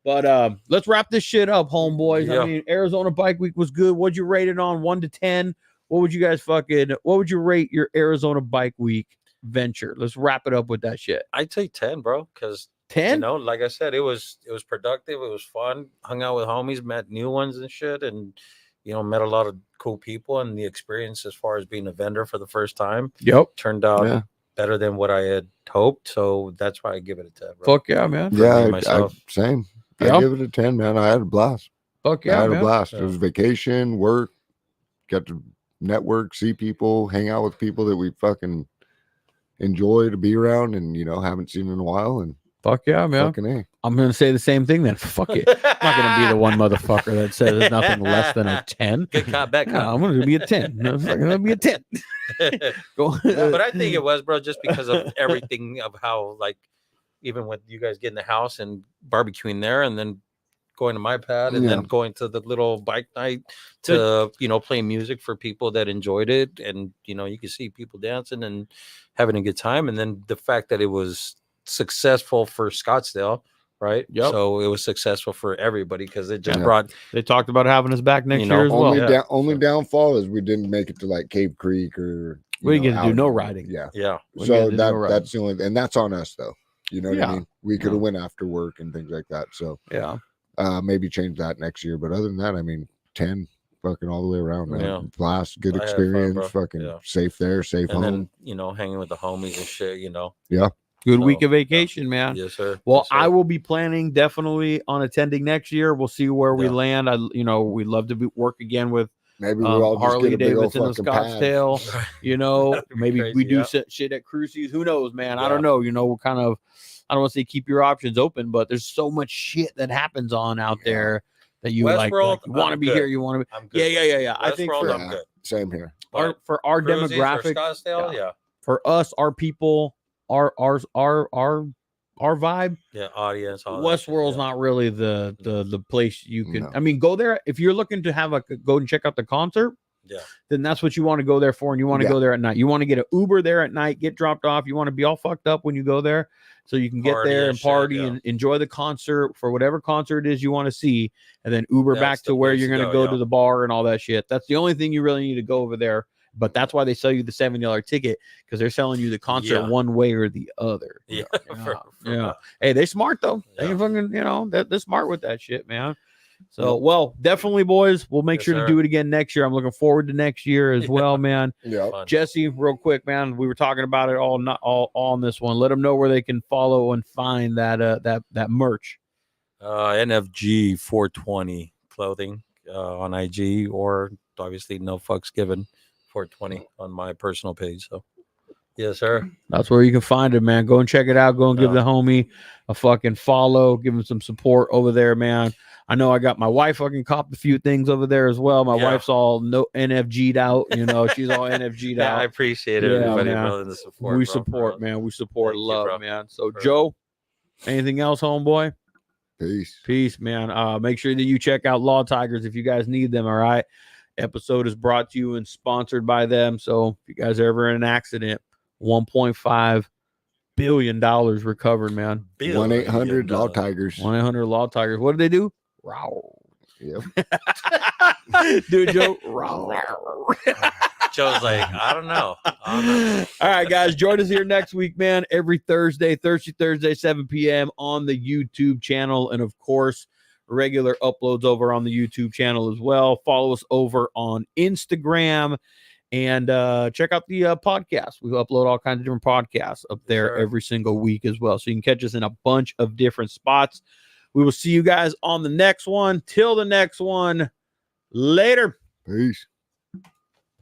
but let's wrap this shit up, homeboys. Yeah. I mean, Arizona Bike Week was good. What'd you rate it on 1 to 10? What would you rate your Arizona Bike Week venture? Let's wrap it up with that shit. I'd say 10, bro, because 10, you know, like I said, it was productive, it was fun, hung out with homies, met new ones and shit, and you know, met a lot of cool people, and the experience as far as being a vendor for the first time turned out better than what I had hoped. So that's why I give it a 10, bro. Fuck yeah, man. Same. I give it a 10, man. I had a blast. Fuck yeah, I had a blast. It was vacation, work, got to network, see people, hang out with people that we fucking enjoy to be around, and you know, haven't seen in a while. And fuck yeah, man. I'm gonna say the same thing then. Fuck it. I'm not gonna be the one motherfucker that says there's nothing less than a 10. Good cop, bad cop. I'm gonna be a 10. No, I'm gonna be a 10. But I think it was, bro, just because of everything of how, like, even with you guys getting the house and barbecuing there, and then going to my pad, and then going to the little bike night to, you know, play music for people that enjoyed it. And, you know, you can see people dancing and having a good time. And then the fact that it was successful for Scottsdale, right? Yep. So it was successful for everybody because it just brought, they talked about having us back next year as well. Only downfall is we didn't make it to like Cave Creek, or we didn't get to do no riding. Yeah. So that's the only, and that's on us though. You know what I mean? We could have went after work and things like that. So maybe change that next year, but other than that, I mean, 10 fucking all the way around, man. Blast, good experience, fucking safe there, safe and home. Then, you know, hanging with the homies and shit, you know. Good week of vacation, man. Yes, sir. Well, yes, sir. I will be planning definitely on attending next year. We'll see where we land. We'd love to work again with maybe we'll all Harley Davidson of Scottsdale. You know, maybe crazy, we do shit at Cruises. Who knows, man? I don't know. You know, we're kind of, I don't want to say keep your options open, but there's so much shit that happens out there that you like you want to be here. You want to be. Yeah. I think I'm good. Same here. For our demographic, for Scottsdale, for us, our people, our our vibe. Yeah, audience. Westworld's not really the place you can. No. I mean, go there if you're looking to have go and check out the concert. Yeah. Then that's what you want to go there for, and you want to go there at night. You want to get an Uber there at night, get dropped off. You want to be all fucked up when you go there, so you can get there and party and enjoy the concert for whatever concert it is you want to see, and then Uber back to where you're going to go to the bar and all that shit. That's the only thing you really need to go over there. But that's why they sell you the $70 ticket, because they're selling you the concert one way or the other. Yeah. Hey, they're smart though. They can fucking, they're smart with that shit, man. So, well, definitely, boys. We'll make sure to do it again next year. I'm looking forward to next year as well, man. Yeah. Jesse, real quick, man. We were talking about it all on this one. Let them know where they can follow and find that merch. NFG 420 clothing on IG, or obviously No Fucks Given 420 on my personal page. So, yes, sir. That's where you can find it, man. Go and check it out. Go and give the homie a fucking follow. Give him some support over there, man. I know I got my wife fucking copped a few things over there as well. My wife's all NFG'd out, she's all NFG'd out. I appreciate everybody willing to support. We support, man. We support love, man. So, Joe, anything else, homeboy? Peace, man. Make sure that you check out Law Tigers if you guys need them, all right? Episode is brought to you and sponsored by them. So if you guys are ever in an accident, $1.5 billion recovered, man. 1-800 Law Tigers. 1-800 Law Tigers. What do they do? Row. Yep. Dude, Joe. Joe's like, I don't know. All right, guys. Join us here next week, man. Every Thursday, 7 p.m. on the YouTube channel. And of course, regular uploads over on the YouTube channel as well. Follow us over on Instagram and check out the podcast. We upload all kinds of different podcasts up there every single week as well. So you can catch us in a bunch of different spots. We will see you guys on the next one. Till the next one. Later. Peace.